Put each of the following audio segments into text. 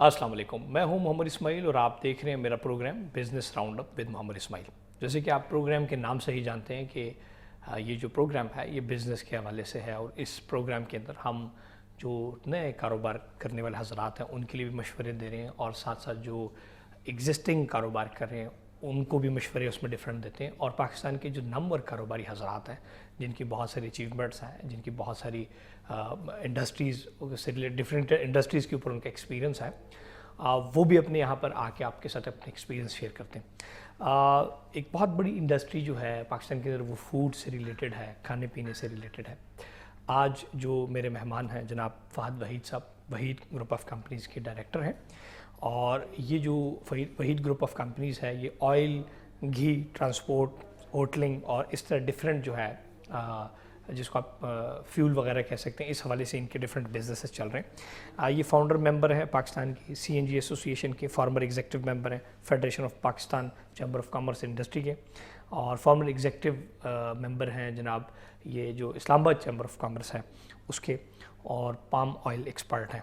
السلام علیکم، میں ہوں محمد اسماعیل اور آپ دیکھ رہے ہیں میرا program business round up with Muhammad Ismail. جیسے کہ آپ پروگرام کے نام سے ہی جانتے ہیں کہ یہ جو پروگرام ہے یہ بزنس کے حوالے سے ہے، اور اس پروگرام کے اندر ہم جو نئے کاروبار کرنے والے حضرات ہیں ان کے لیے بھی مشورے دے رہے ہیں، اور ساتھ ساتھ جو ایگزسٹنگ کاروبار کر رہے ہیں ان کو بھی مشورے اس میں ڈفرینٹ دیتے ہیں، اور پاکستان کے جو نمبر کاروباری حضرات ہیں جن کی بہت ساری اچیومنٹس ہیں، جن کی بہت ساری انڈسٹریز سے ڈفرینٹ انڈسٹریز کے اوپر ان کا ایکسپیرینس ہے، وہ بھی اپنے یہاں پر آ کے آپ کے ساتھ اپنے ایکسپیرینس شیئر کرتے ہیں۔ ایک بہت بڑی انڈسٹری جو ہے پاکستان کے اندر وہ فوڈ سے ریلیٹڈ ہے، کھانے پینے سے ریلیٹڈ ہے۔ آج جو میرے مہمان ہیں جناب فہد وحید صاحب، وحید گروپ آف کمپنیز کے ڈائریکٹر ہیں، اور یہ جو وحید گروپ آف کمپنیز ہے یہ آئل، گھی، ٹرانسپورٹ، ہوٹلنگ اور اس طرح ڈفرینٹ جو ہے جس کو آپ فیول وغیرہ کہہ سکتے ہیں، اس حوالے سے ان کے ڈفرینٹ بزنسز چل رہے ہیں۔ یہ فاؤنڈر ممبر ہیں پاکستان کی سی این جی ایسوسیشن کے، فارمر ایگزیکٹو ممبر ہیں federation of Pakistan chamber of commerce industry کے، اور فارمر ایگزیکٹو ممبر ہیں جناب یہ جو اسلام آباد چیمبر آف کامرس ہے اس کے، اور پام آئل ایکسپرٹ ہیں۔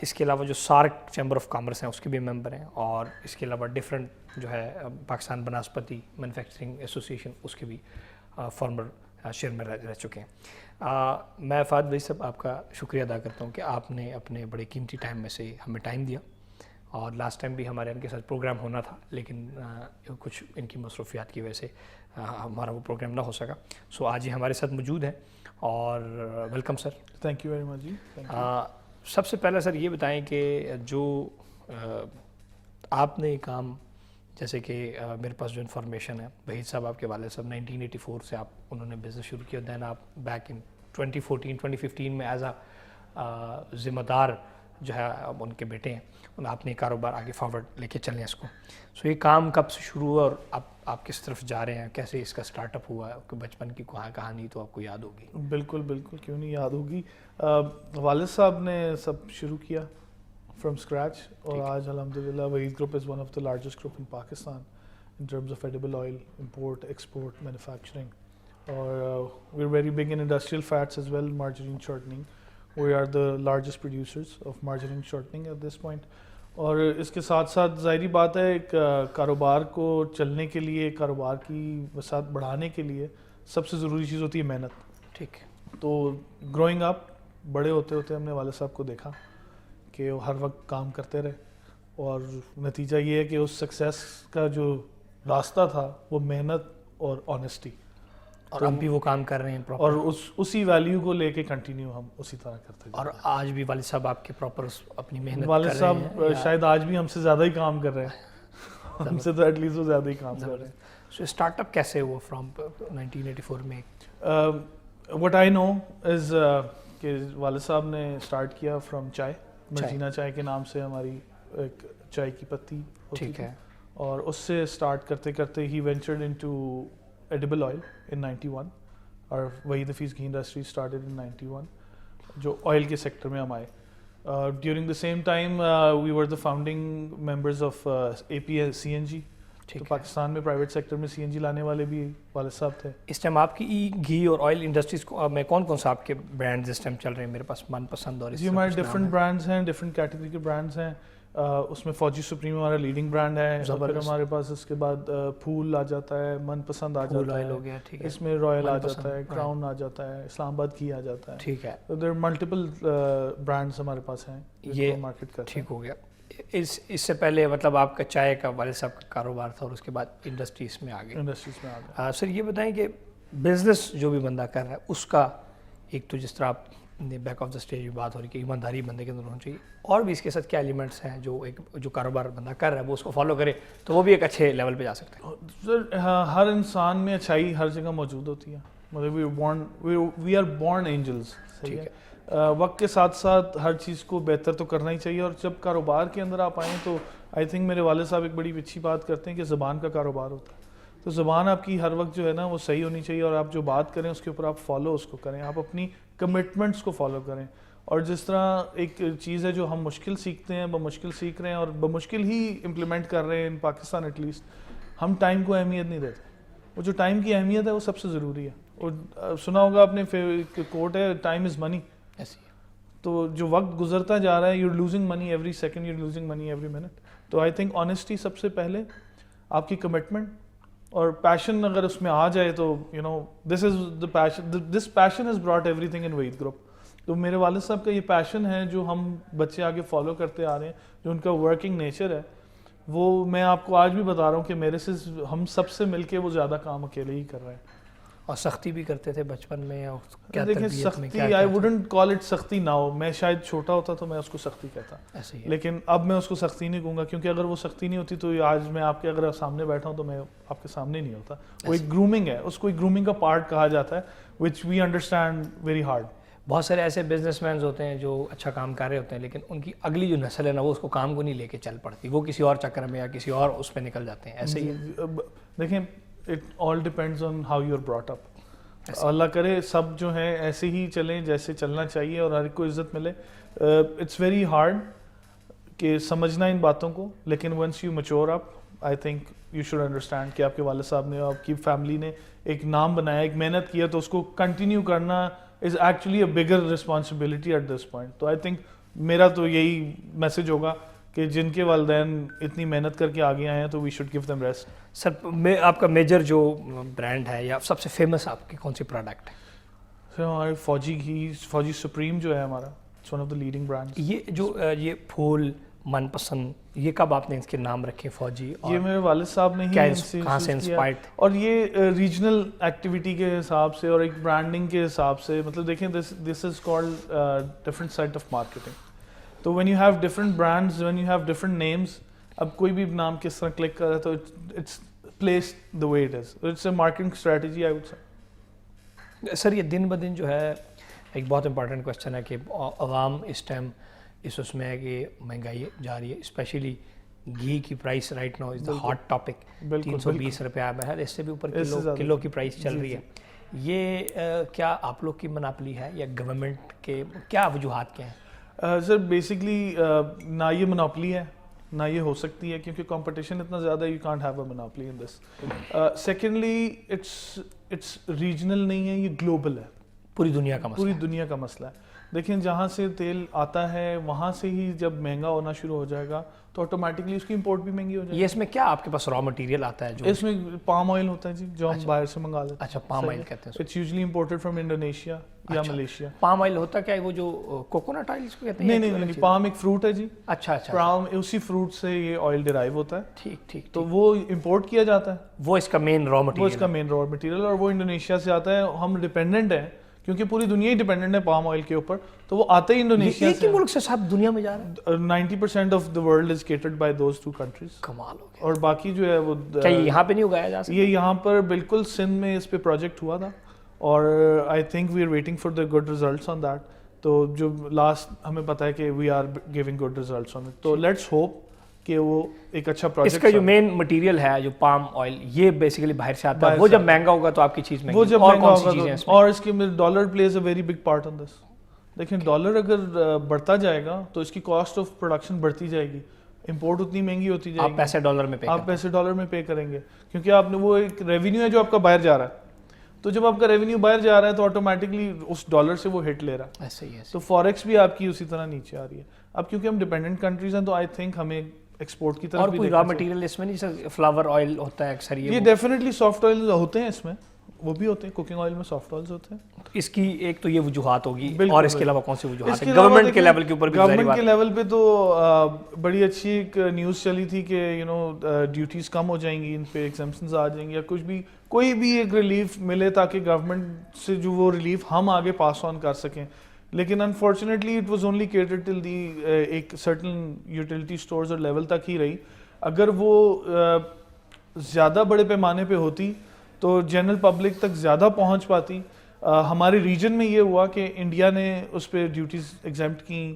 اس کے علاوہ جو سارک چیمبر آف کامرس ہیں اس کے بھی ممبر ہیں، اور اس کے علاوہ ڈفرینٹ جو ہے پاکستان بناسپتی مینوفیکچرنگ ایسوسیشن اس کے بھی فارمر شیئر میں رہ چکے ہیں۔ میں فہد بھائی صاحب آپ کا شکریہ ادا کرتا ہوں کہ آپ نے اپنے بڑے قیمتی ٹائم میں سے ہمیں ٹائم دیا، اور لاسٹ ٹائم بھی ہمارے ان کے ساتھ پروگرام ہونا تھا لیکن کچھ ان کی مصروفیات کی وجہ سے ہمارا وہ پروگرام نہ ہو سکا۔ سو آج یہ ہمارے ساتھ موجود ہیں، اور welcome sir. Thank you very much جی۔ سب سے پہلے سر یہ بتائیں کہ جو آپ نے کام، جیسے کہ میرے پاس جو انفارمیشن ہے وحید صاحب آپ کے والد صاحب 1984 سے انہوں نے بزنس شروع کیا، دین آپ بیک ان 2015 میں ایز اے ذمہ دار جو ہے اب ان کے بیٹے ہیں، آپ نے کاروبار آگے فارورڈ لے کے چلیں اس کو۔ سو یہ کام کب سے شروع ہوا اور آپ کس طرف جا رہے ہیں، کیسے اس کا سٹارٹ اپ ہوا ہے؟ بچپن کی کہانی تو آپ کو یاد ہوگی۔ بالکل بالکل، کیوں نہیں یاد ہوگی۔ والد صاحب نے سب شروع کیا فرام اسکریچ، اور آج الحمدللہ Waheed group is one of the largest group in Pakistan in terms of edible oil import, export, manufacturing, اور we are very big in industrial fats as well, margarine shortening, we are the largest producers of margarine shortening at this point. اور اس کے ساتھ ساتھ ظاہری بات ہے ایک کاروبار کو چلنے کے لیے، کاروبار کی وسعت بڑھانے کے لیے سب سے ضروری چیز ہوتی ہے محنت۔ ٹھیک۔ تو گروئنگ اپ، بڑے ہوتے ہوتے ہم نے والد صاحب کو دیکھا کہ وہ ہر وقت کام کرتے رہے، اور نتیجہ یہ ہے کہ اس سکسیس کا جو راستہ تھا وہ محنت اور آنیسٹی، اور اب بھی وہ کام کر رہے ہیں پراپر، اور اسی ویلیو کو لے کے کنٹینیو ہم اسی طرح کرتے ہیں۔ اور آج بھی والد صاحب آپ کے پراپر اپنی محنت والد صاحب شاید آج بھی ہم سے زیادہ ہی کام کر رہے ہیں، ہم سے تو ایٹ لیسٹ وہ زیادہ ہی کام کر رہے ہیں۔ سو اسٹارٹ اپ کیسے ہوا فرام 1984 میں؟ وٹ آئی نو از کہ والد صاحب نے اسٹارٹ کیا فرام چائے، مرجینا چائے کے نام سے ہماری ایک چائے کی پتی ہوتی ٹھیک ہے، ہے، اور اس سے اسٹارٹ کرتے کرتے ہی ventured into edible oil in 91، اور Waheed Hafeez ghee industry started in 91، جو آئل کے سیکٹر میں ہم آئے۔ During the same time we were the founding members of A P L C N G, تو پاکستان میں پرائیویٹ سیکٹر میں سی این جی لانے والے بھی والد صاحب تھے۔ اس ٹائم آپ کی گھی اور آئل انڈسٹریز میں کون کون سا آپ کے برانڈز اس ٹائم چل رہے ہیں میرے پاس من پسند؟ اور جی ہمارے ڈفرینٹ برانڈز ہیں، ڈفرینٹ کیٹیگری کے برانڈز ہیں، اس میں فوجی سپریم ہمارا لیڈنگ برانڈ ہے، پھر ہمارے پاس اس کے بعد پھول آ جاتا ہے، من پسند آ جاتا ہے، اس میں رائل آ جاتا ہے، کراؤن آ جاتا ہے، اسلام آباد گھی آ جاتا ہے۔ ٹھیک ہے، تو دیر ملٹیپل برانڈز ہمارے پاس ہیں یہ مارکیٹ کا۔ ٹھیک ہو گیا۔ اس سے پہلے مطلب آپ کا چائے کا والد صاحب کا کاروبار تھا، اور اس کے بعد انڈسٹریز میں آ گئے۔ انڈسٹریز میں آ گئے۔ سر یہ بتائیں کہ بزنس جو بھی بندہ کر رہا ہے اس کا ایک تو جس طرح آپ نے بیک آف دا اسٹیج میں بات ہو رہی ہے کہ ایمانداری بندے کے اندر ہونی چاہیے، اور بھی اس کے ساتھ کیا ایلیمنٹس ہیں جو کاروبار بندہ کر رہا ہے وہ اس کو فالو کرے تو وہ بھی ایک اچھے لیول پہ جا سکتا ہے؟ سر ہر انسان میں اچھائی ہر جگہ موجود ہوتی ہے، مطلب وی آر بورن اینجلز، صحیح ہے۔ وقت کے ساتھ ساتھ ہر چیز کو بہتر تو کرنا ہی چاہیے، اور جب کاروبار کے اندر آپ آئیں تو آئی تھنک میرے والد صاحب ایک بڑی اچھی بات کرتے ہیں کہ زبان کا کاروبار ہوتا ہے، تو زبان آپ کی ہر وقت جو ہے نا وہ صحیح ہونی چاہیے، اور آپ جو بات کریں اس کے اوپر آپ فالو اس کو کریں، آپ اپنی کمٹمنٹس کو فالو کریں۔ اور جس طرح ایک چیز ہے جو ہم مشکل سیکھتے ہیں، بمشکل سیکھ رہے ہیں اور بمشکل ہی امپلیمنٹ کر رہے ہیں ان پاکستان ایٹ لیسٹ، ہم ٹائم کو اہمیت نہیں دیتے۔ وہ جو ٹائم کی اہمیت ہے وہ سب سے ضروری ہے، اور سنا ہوگا آپ نے کوٹ ہے ٹائم از منی، تو جو وقت گزرتا جا رہا ہے you losing money every second, you losing money every minute. تو آئی تھنک آنیسٹی سب سے پہلے، آپ کی کمٹمنٹ اور پیشن اگر اس میں آ جائے تو you know this is the passion, this passion has brought everything in Waheed group. تو میرے والد صاحب کا یہ پیشن ہے جو ہم بچے آگے فالو کرتے آ رہے ہیں، جو ان کا ورکنگ نیچر ہے، وہ میں آپ کو آج بھی بتا رہا ہوں کہ میرے سے ہم سب سے مل کے وہ زیادہ کام اکیلے ہی کر رہے ہیں. اور سختی بھی کرتے تھے بچپن میں، اور کیا دیکھیں تربیت میں سختی، کیا آئی ووڈنٹ کال اٹ سختی ناؤ. میں شاید چھوٹا ہوتا تو میں اس کو سختی کہتا، ایسے ہی ہے. لیکن اب میں اس کو سختی نہیں کہوں گا، کیونکہ اگر وہ سختی نہیں ہوتی تو آج میں آپ کے اگر سامنے بیٹھا ہوں تو میں آپ کے سامنے نہیں ہوتا. وہ ایک گرومنگ ہے، اس کو ایک گرومنگ کا پارٹ کہا جاتا ہے وچ وی انڈرسٹینڈ ویری ہارڈ. بہت سارے ایسے بزنس مینز ہوتے ہیں جو اچھا کام کر رہے ہوتے ہیں، لیکن ان کی اگلی جو نسل ہے نا، وہ اس کو کام کو نہیں لے کے چل پڑتی، وہ کسی اور چکر میں یا کسی اور اس پہ نکل جاتے ہیں. ایسے ہی ہے. دیکھیں it all depends on how you are brought up. اللہ کرے سب جو ہیں ایسے ہی چلیں جیسے چلنا چاہیے اور ہر ایک کو عزت ملے. اٹس ویری ہارڈ کہ سمجھنا ان باتوں کو، لیکن once you mature up I think you should understand کہ آپ کے والد صاحب نے، آپ کی فیملی نے ایک نام بنایا، ایک محنت کیا، تو اس کو کنٹینیو کرنا is actually a bigger responsibility at this point. تو آئی تھنک میرا تو یہی میسج ہوگا کہ جن کے والدین اتنی محنت کر کے آگے آئے ہیں تو we should give them rest. Sir آپ کا میجر جو برانڈ ہے یا سب سے فیمس آپ کی کون سی پروڈکٹ ہے؟ سر ہمارے فوجی گھی، فوجی سپریم جو ہے ہمارا، it's one of the leading brand. یہ پھول من پسند، یہ کب آپ نے اس کے نام رکھے فوجی؟ یہ میرے والد صاحب نے ہی کہاں سے انسپائرڈ تھے؟ اور یہ ریجنل ایکٹیویٹی کے حساب سے اور ایک برانڈنگ کے حساب سے، مطلب دیکھیں this is called different set of marketing. تو when you have different brands, when you have different names, اب کوئی بھی نام کس طرح کلک کر رہا ہے تو it's placed the way it is. It's a marketing strategy I would say. Sir یہ دن بدن جو ہے ایک بہت امپورٹنٹ کوشچن ہے کہ عوام اس ٹائم اس میں ہے کہ مہنگائی جا رہی ہے، اسپیشلی گھی کی price right now is the hot topic. 320 روپیہ ہے، اس سے بھی اوپر کلو کی پرائس چل رہی ہے. یہ کیا آپ لوگ کی مناپلی ہے یا گورنمنٹ کے کیا وجوہات کیا ہیں؟ سر بیسکلی نہ یہ مناپلی ہے نہ یہ ہو سکتی ہے، کیونکہ کمپٹیشن اتنا زیادہ ہے، you can't have a monopoly in this. Secondly it's regional نہیں ہے، یہ گلوبل ہے، پوری دنیا کا مسئلہ، پوری دنیا کا مسئلہ ہے. دیکھیں جہاں سے تیل آتا ہے وہاں سے ہی جب مہنگا ہونا شروع ہو جائے گا تو آٹومیٹکلی اس کی امپورٹ بھی مہنگی ہو جائے گی. یہ اس میں کیا آپ کے پاس را مٹیریل آتا ہے جو اس میں پام آئل ہوتا ہے جی، جو ہم باہر سے منگا لیتے ہیں. اچھا پام آئل کہتے ہیں. It's usually imported from Indonesia یا ملیشیا. پام آئل ہوتا کیا ہے وہ جو کوکونٹ آئل اس کو کہتے ہیں؟ نہیں، پام ایک فروٹ ہے جی. اچھا اچھا، پام اسی فروٹ سے یہ آئل ڈرائیو ہوتا ہے. ٹھیک ٹھیک. تو وہ امپورٹ کیا جاتا ہے، وہ اس کا مین را مٹیریل، وہ اس کا مین را مٹیریل، اور وہ انڈونیشیا سے آتا ہے. ہم ڈیپینڈنٹ ہیں کیونکہ پوری دنیا ہی ڈیپینڈنٹ ہے پام آئل کے اوپر، تو وہ آتا ہی انڈونیشیا سے. ایک ہی ملک سے سب دنیا میں جا رہا ہے. 90% of the world is catered by those two countries. کمال ہو گیا. اور باقی جو ہے وہ کیا یہاں پہ نہیں اگایا جا سکتا؟ یہ یہاں پر بالکل سندھ میں اس پہ پروجیکٹ ہوا تھا، اور I think we are waiting for the good results on that. تو جو لاسٹ ہمیں پتہ ہے کہ we are giving good results on it. تو لیٹس ہوپ کہ وہ ایک اچھا پروجیکٹ. اس کا جو مین مٹیریل ہے جو پام آئل، یہ بیسیکلی باہر سے آتا ہے. وہ جب مہنگا ہوگا تو آپ کی چیز مہنگی، وہ جب اور مہنگا کون سی ہوگا چیزیں ہیں اس میں؟ اور اس کے dollar plays a very big part on this. دیکھیں ڈالر اگر بڑھتا جائے گا تو اس کی کاسٹ آف پروڈکشن بڑھتی جائے گی، امپورٹ اتنی مہنگی ہوتی جائے گی. آپ پیسے ڈالر میں پے آپ پیسے ڈالر میں پے کریں گے، کیونکہ آپ نے وہ ایک ریونیو ہے جو آپ کا باہر جا رہا ہے. تو جب آپ کا ریونیو باہر جا رہا ہے تو آٹومیٹکلی اس ڈالر سے وہ ہٹ لے رہا ہے. ایسے ہی ہے. تو فوریکس بھی آپ کی اسی طرح نیچے آ رہی ہے. اب کیونکہ ہم ڈیپینڈنٹ کنٹریز ہیں تو آئی تھنک ہمیں ایکسپورٹ کی طرف اور بھی کوئی را مٹیریل اس میں نہیں سر؟ فلاور آئل ہوتا ہے اکثر، یہ ڈیفینیٹلی سافٹ آئل ہوتے ہیں اس میں، وہ بھی ہوتے ہیں. کوکنگ آئل میں سافٹ آئلز ہوتے ہیں. اس کی ایک تو یہ وجوہات ہوگی، اور اس کے علاوہ کون سی وجوہات ہیں؟ گورنمنٹ کے لیول کے اوپر بھی گورنمنٹ کے لیول پہ تو بڑی اچھی ایک نیوز چلی تھی کہ یو نو ڈیوٹیز کم ہو جائیں گی، ان پہ ایگزمپشنز آ جائیں گی، یا کچھ بھی کوئی بھی ایک ریلیف ملے تاکہ گورنمنٹ سے جو وہ ریلیف ہم آگے پاس آن کر سکیں. لیکن unfortunately it was only catered till the ایک سرٹن یوٹیلٹی اسٹورز اور لیول تک ہی رہی. اگر وہ زیادہ بڑے پیمانے پہ ہوتی تو جنرل پبلک تک زیادہ پہنچ پاتی. ہمارے ریجن میں یہ ہوا کہ انڈیا نے اس پہ ڈیوٹیز ایگزیمپٹ کی،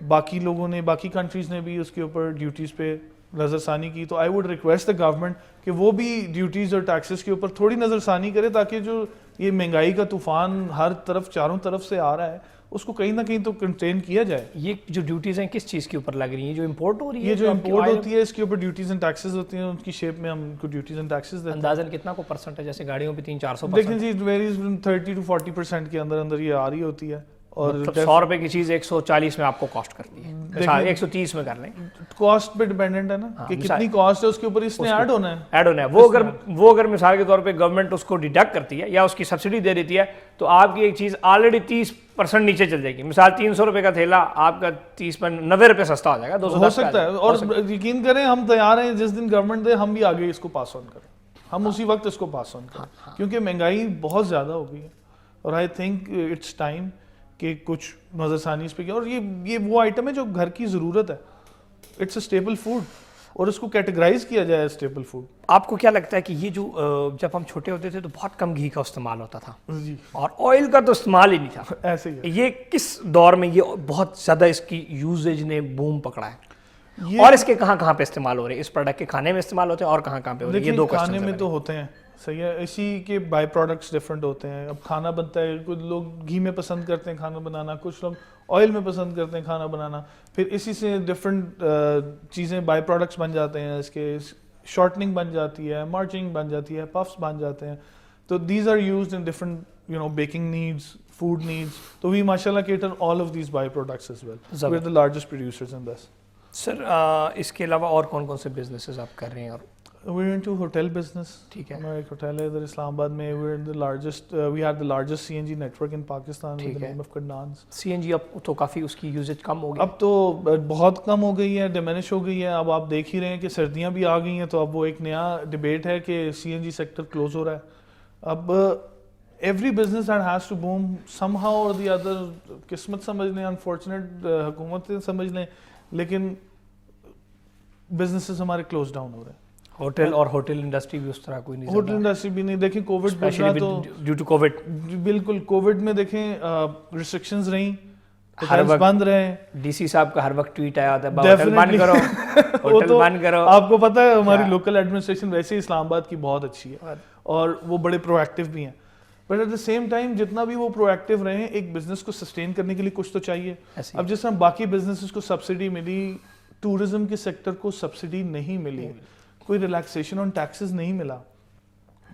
باقی لوگوں نے، باقی کنٹریز نے بھی اس کے اوپر ڈیوٹیز پہ نظر ثانی کی. تو I would request the government کہ وہ بھی ڈیوٹیز اور ٹیکسز کے اوپر تھوڑی نظر ثانی کرے، تاکہ جو یہ مہنگائی کا طوفان ہر طرف چاروں طرف سے آ رہا ہے اس کو کہیں نہ کہیں تو کنٹین کیا جائے. یہ جو ڈیوٹیز ہیں کس چیز کے اوپر لگ رہی ہیں؟ جو امپورٹ ہو رہی ہے، یہ جو امپورٹ ہوتی ہے اس کے اوپر ڈیوٹیز اینڈ ٹیکسز ہوتی ہیں، ان کی شیپ میں ہم ان کو ڈیوٹیز اینڈ ٹیکسز دیتے ہیں. اندازاً کتنا کو پرسنٹ ہے؟ جیسے گاڑیوں پہ 300-400%؟ دیکھیں جی، ویریز 30 to 40% کے اندر اندر یہ آ رہی ہوتی ہے. اور مطلب 100 روپے کی چیز 140 میں آپ کو کاسٹ کرتی ہے, 130 میں کر لیں, کاسٹ پہ ڈیپینڈنٹ ہے نا کہ کتنی کاسٹ ہے, اس کے اوپر اس نے ایڈ ہونا ہے. ایڈ ہونا ہے. وہ اگر مثال کے طور پہ گورنمنٹ اس کو ڈیڈکٹ کرتی ہے یا اس کی سبسڈی دے دیتی ہے تو آپ کی ایک چیز آلریڈی 30% نیچے چل جائے گی. مثال 300 روپے کا تھیلا آپ کا 90 روپے سستا ہو جائے گا, 210 ہو سکتا ہے. اور یقین کریں ہم تیار ہیں جس دن گورنمنٹ دے ہم بھی آگے اس کو پاس آن کریں, ہم اسی وقت اس کو پاس آن کریں, کیونکہ مہنگائی بہت زیادہ ہو گئی ہے. اور آئی تھنک اٹس ٹائم کہ کچھ نظر ثانی اس پہ کیا. اور یہ وہ آئٹم ہے جو گھر کی ضرورت ہے, اٹس اے اسٹیبل فوڈ, اور اس کو کیٹیگرائز کیا جائے اسٹیبل فوڈ. آپ کو کیا لگتا ہے کہ یہ جو جب ہم چھوٹے ہوتے تھے تو بہت کم گھی کا استعمال ہوتا تھا جی, اور آئل کا تو استعمال ہی نہیں تھا, ایسے ہی یہ کس دور میں یہ بہت زیادہ اس کی یوزیج نے بوم پکڑا ہے, اور اس کے کہاں کہاں پہ استعمال ہو رہے ہیں؟ اس پروڈکٹ کے کھانے میں استعمال ہوتے ہیں اور کہاں کہاں پہ ہو رہے ہیں؟ یہ دو کھانے کوسچنز میں ہیں. تو ہوتے ہیں, صحیح ہے. اسی کے بائی پروڈکٹس ڈفرینٹ ہوتے ہیں. اب کھانا بنتا ہے, کچھ لوگ گھی میں پسند کرتے ہیں کھانا بنانا, کچھ لوگ آئل میں پسند کرتے ہیں کھانا بنانا, پھر اسی سے ڈفرینٹ چیزیں بائی پروڈکٹس بن جاتے ہیں. اس کے شارٹننگ بن جاتی ہے, مارچنگ بن جاتی ہے, پفس بن جاتے ہیں. تو these are used in different baking needs, food needs. تو وی ماشاء اللہ cater all of these by products as well. We are the largest producers in this. Sir اس کے علاوہ اور کون کون سے بزنسز آپ کر رہے ہیں؟ اور we are into hotel business. ٹھیک ہے, ہمارا ایک ہوٹل ہے ادھر اسلام آباد میں. We are the largest C N G network in Pakistan with the name of کڈنانس. سی این جی اب تو کافی اس کی یوزیج کم ہو گئی, اب تو بہت کم ہو گئی ہے, ڈیمینش ہو گئی ہے. اب آپ دیکھ ہی رہے ہیں کہ سردیاں بھی آ گئی ہیں, تو اب وہ ایک نیا ڈبیٹ ہے کہ C N G sector close ہو رہا ہے. اب every business that has to boom somehow or the other, قسمت سمجھ لیں, انفارچونیٹ حکومتیں سمجھ لیں, لیکن بزنسز ہمارے کلوز ڈاؤن ہو رہے ہیں. ہوٹل اور ہوٹل انڈسٹری بھی اس طرح کوئی نہیں, ہوٹل انڈسٹری بھی نہیں. دیکھیں کووڈ گزرا تو ڈیو ٹو کووڈ, بالکل کووڈ میں دیکھیں ریسٹرکشنز رہیں, ہوٹلز بند رہے. ڈی سی صاحب کا ہر وقت ٹویٹ آیا ہوتا ہے ہوٹل بند کرو, ہوٹل بند کرو. آپ کو پتہ ہے ہماری لوکل ایڈمنسٹریشن ویسے ہی اسلام آباد کی بہت اچھی ہے اور وہ بڑے پرو ایکٹیو بھی ہیں, but at the same time جتنا بھی وہ پرو ایکٹیو رہے ہیں, ایک بزنس کو سسٹین کرنے کے لیے کچھ تو چاہیے. اب جس طرح باقی بزنسز کو سبسڈی ملی, ٹورزم کے سیکٹر کو سبسڈی نہیں ملی, کوئی ریلیکسیشن آن ٹیکسز نہیں ملا.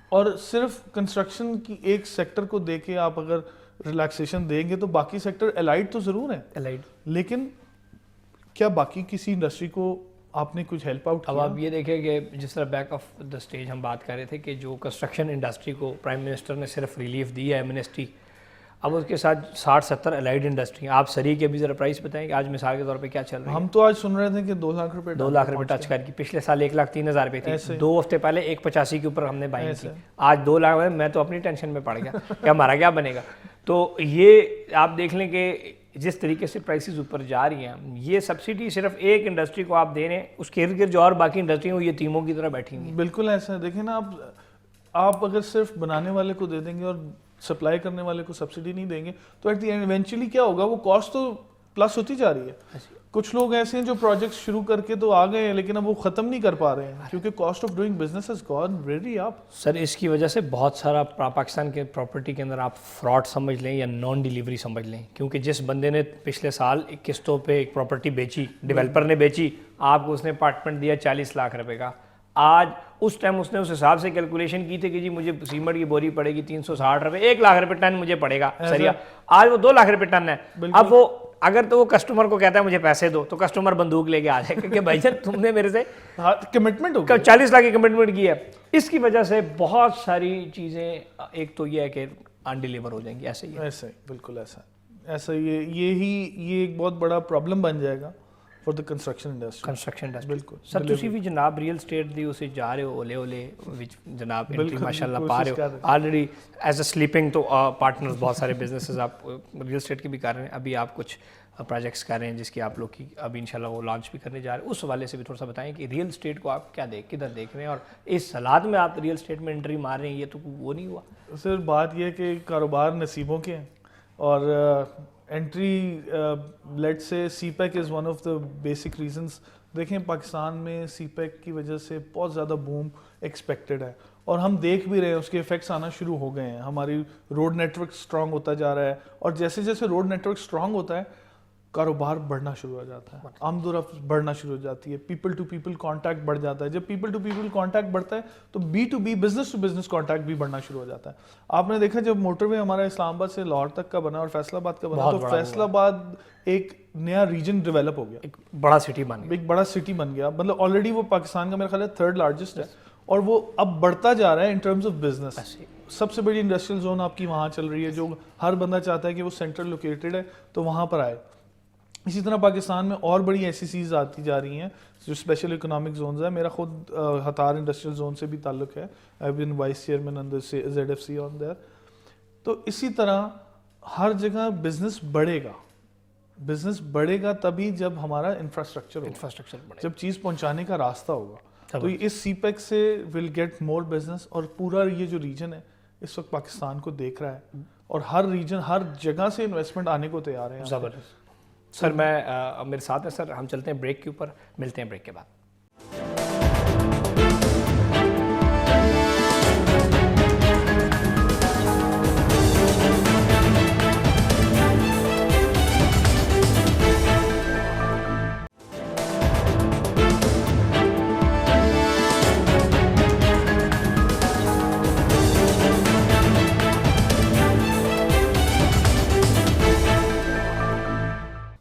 اور صرف کنسٹرکشن کی ایک سیکٹر کو دے کے آپ اگر ریلیکسیشن دیں گے تو باقی سیکٹر الائڈ تو ضرور ہیں, لیکن کیا باقی کسی انڈسٹری کو آپ نے کچھ ہیلپ آؤٹ کیا؟ اب آپ یہ دیکھیں کہ جس طرح بیک آف دا اسٹیج ہم بات کر رہے تھے کہ جو کنسٹرکشن انڈسٹری کو پرائم منسٹر نے صرف ریلیف دی ہے ایمنسٹی, اب اس کے ساتھ 60-70 الائڈ انڈسٹری. آپ سری کے بھی ذرا پرائس بتائیں کہ آج مثال کے طور پہ کیا چل رہا ہے؟ ہم تو آج سن رہے تھے کہ 2 لاکھ روپے 2 لاکھ روپے ٹچ کر کی. پچھلے سال 1,03,000 روپے تھی, 2 ہفتے پہلے 1,85 کے اوپر ہم نے بائنگ کی. آج 2 لاکھ. میں تو اپنی ٹینشن میں پڑ گیا کہ ہمارا کیا بنے گا. تو یہ آپ دیکھ لیں کہ جس طریقے سے پرائسز اوپر جا رہی ہیں, یہ سبسڈی صرف ایک انڈسٹری کو آپ دے رہے ہیں, اس کے ارد گرد جو اور باقی انڈسٹری ہیں وہ یتیموں کی طرح بیٹھی ہوئی ہیں. بالکل ایسا ہے. دیکھیں نا, آپ اگر صرف بنانے والے کو دے دیں گے اور سپلائی کرنے والے کو سبسڈی نہیں دیں گے تو ایٹ دی اینڈ ایونچولی کیا ہوگا, وہ کاسٹ تو پلس ہوتی جا رہی ہے. کچھ لوگ ایسے ہیں جو پروجیکٹس شروع کر کے تو آ گئے ہیں لیکن اب وہ ختم نہیں کر پا رہے ہیں کیونکہ cost of doing business has gone really up. Sir اس کی وجہ سے بہت سارا پاکستان کے پراپرٹی کے اندر آپ فراڈ سمجھ لیں یا نان ڈیلیوری سمجھ لیں, کیونکہ جس بندے نے پچھلے سال قسطوں پہ ایک پراپرٹی بیچی, ڈیولپر نے بیچی, آپ کو اس نے اپارٹمنٹ دیا 40 لاکھ روپے کا. آج اس ٹائم اس نے اس حساب سے کیلکولیشن کی تھی کہ جی مجھے سیمنٹ کی بوری پڑے گی 360 روپے, 1 لاکھ روپے ٹن مجھے پڑے گا سریا. آج وہ 2 لاکھ روپے ٹن ہے. اب وہ اگر تو وہ کسٹمر کو کہتا ہے مجھے پیسے دو تو کسٹمر بندوق لے کے آ جائے کہ بھائی جان تم نے میرے سے کمٹمنٹ 40 لاکھ کی کمٹمنٹ کی ہے. اس کی وجہ سے بہت ساری چیزیں, ایک تو یہ ہے کہ ان ڈیلیور ہو جائیں گی. ایسے ہی ایسا ہی بالکل ایسا یہ ایک بہت بڑا پرابلم بن جائے گا فار دا کنسٹرکشن انڈسٹری. بالکل سر, تسی بھی جناب ریئل اسٹیٹ دی اسے جا رہے ہو اولے وچ جناب انٹری ماشاءاللہ پا رہے ہو آلریڈی ایز اے سلیپنگ. تو پارٹنرز بہت سارے بزنسز آپ ریئل اسٹیٹ کے بھی کر رہے ہیں. ابھی آپ کچھ پروجیکٹس کر رہے ہیں جس کی آپ لوگ کی ابھی انشاءاللہ وہ لانچ بھی کرنے جا رہے ہیں. اس حوالے سے بھی تھوڑا سا بتائیں کہ ریئل اسٹیٹ کو آپ کیا کدھر دیکھ رہے ہیں, اور اس حالات میں آپ ریئل اسٹیٹ میں انٹری مار رہے ہیں, یہ تو وہ نہیں ہوا. سر بات یہ ہے کہ کاروبار نصیبوں کے ہیں, اور انٹری لیٹ سے CPEC is one of the basic reasons. دیکھیں پاکستان میں سی پیک کی وجہ سے بہت زیادہ بوم ایکسپیکٹڈ ہے, اور ہم دیکھ بھی رہے ہیں اس کے افیکٹس آنا شروع ہو گئے ہیں. ہماری روڈ نیٹ ورک اسٹرانگ ہوتا جا رہا ہے, اور جیسے جیسے روڈ نیٹ ورک اسٹرانگ ہوتا ہے کاروبار بڑھنا شروع ہو جاتا ہے, آمد و رفت بڑھنا شروع ہو جاتی ہے, پیپل ٹو پیپل کانٹیکٹ بڑھ جاتا ہے. جب پیپل ٹو پیپل کانٹیکٹ بڑھتا ہے تو B to B business to business contact بھی بڑھنا شروع ہو جاتا ہے. آپ نے دیکھا جب موٹر وے ہمارا اسلام آباد سے لاہور تک کا بنا اور فیصل آباد کا بنا, تو فیصل آباد ایک نیا ریجن ڈیولپ ہو گیا, ایک بڑا سٹی بن گیا, ایک بڑا سٹی بن گیا. مطلب آلریڈی وہ پاکستان کا میرا خیال ہے 3rd لارجسٹ ہے, اور وہ اب بڑھتا جا رہا ہے ان ٹرمز آف بزنس. سب سے بڑی انڈسٹریل زون آپ کی وہاں چل رہی ہے, جو ہر بندہ چاہتا ہے کہ وہ سینٹرل لوکیٹڈ ہے تو وہاں پر آئے. اسی طرح پاکستان میں اور بڑی ایسی چیز آتی جا رہی ہیں جو اسپیشل اکنامک زونز ہیں. میرا خود ہتار انڈسٹریل زون سے بھی تعلق ہے, I been vice chairman on ZFC on their. تو اسی طرح ہر جگہ بزنس بڑھے گا. بزنس بڑھے گا تبھی جب ہمارا انفراسٹرکچر ہوگا, جب چیز پہنچانے کا راستہ ہوگا. تو اس سی پیک سے ول گیٹ مور بزنس, اور پورا یہ جو ریجن ہے اس وقت پاکستان کو دیکھ رہا ہے, اور ہر ریجن ہر جگہ سے انویسٹمنٹ آنے کو تیار ہے. زبردست سر. میں میرے ساتھ ہیں سر, ہم چلتے ہیں بریک کے اوپر, ملتے ہیں بریک کے بعد.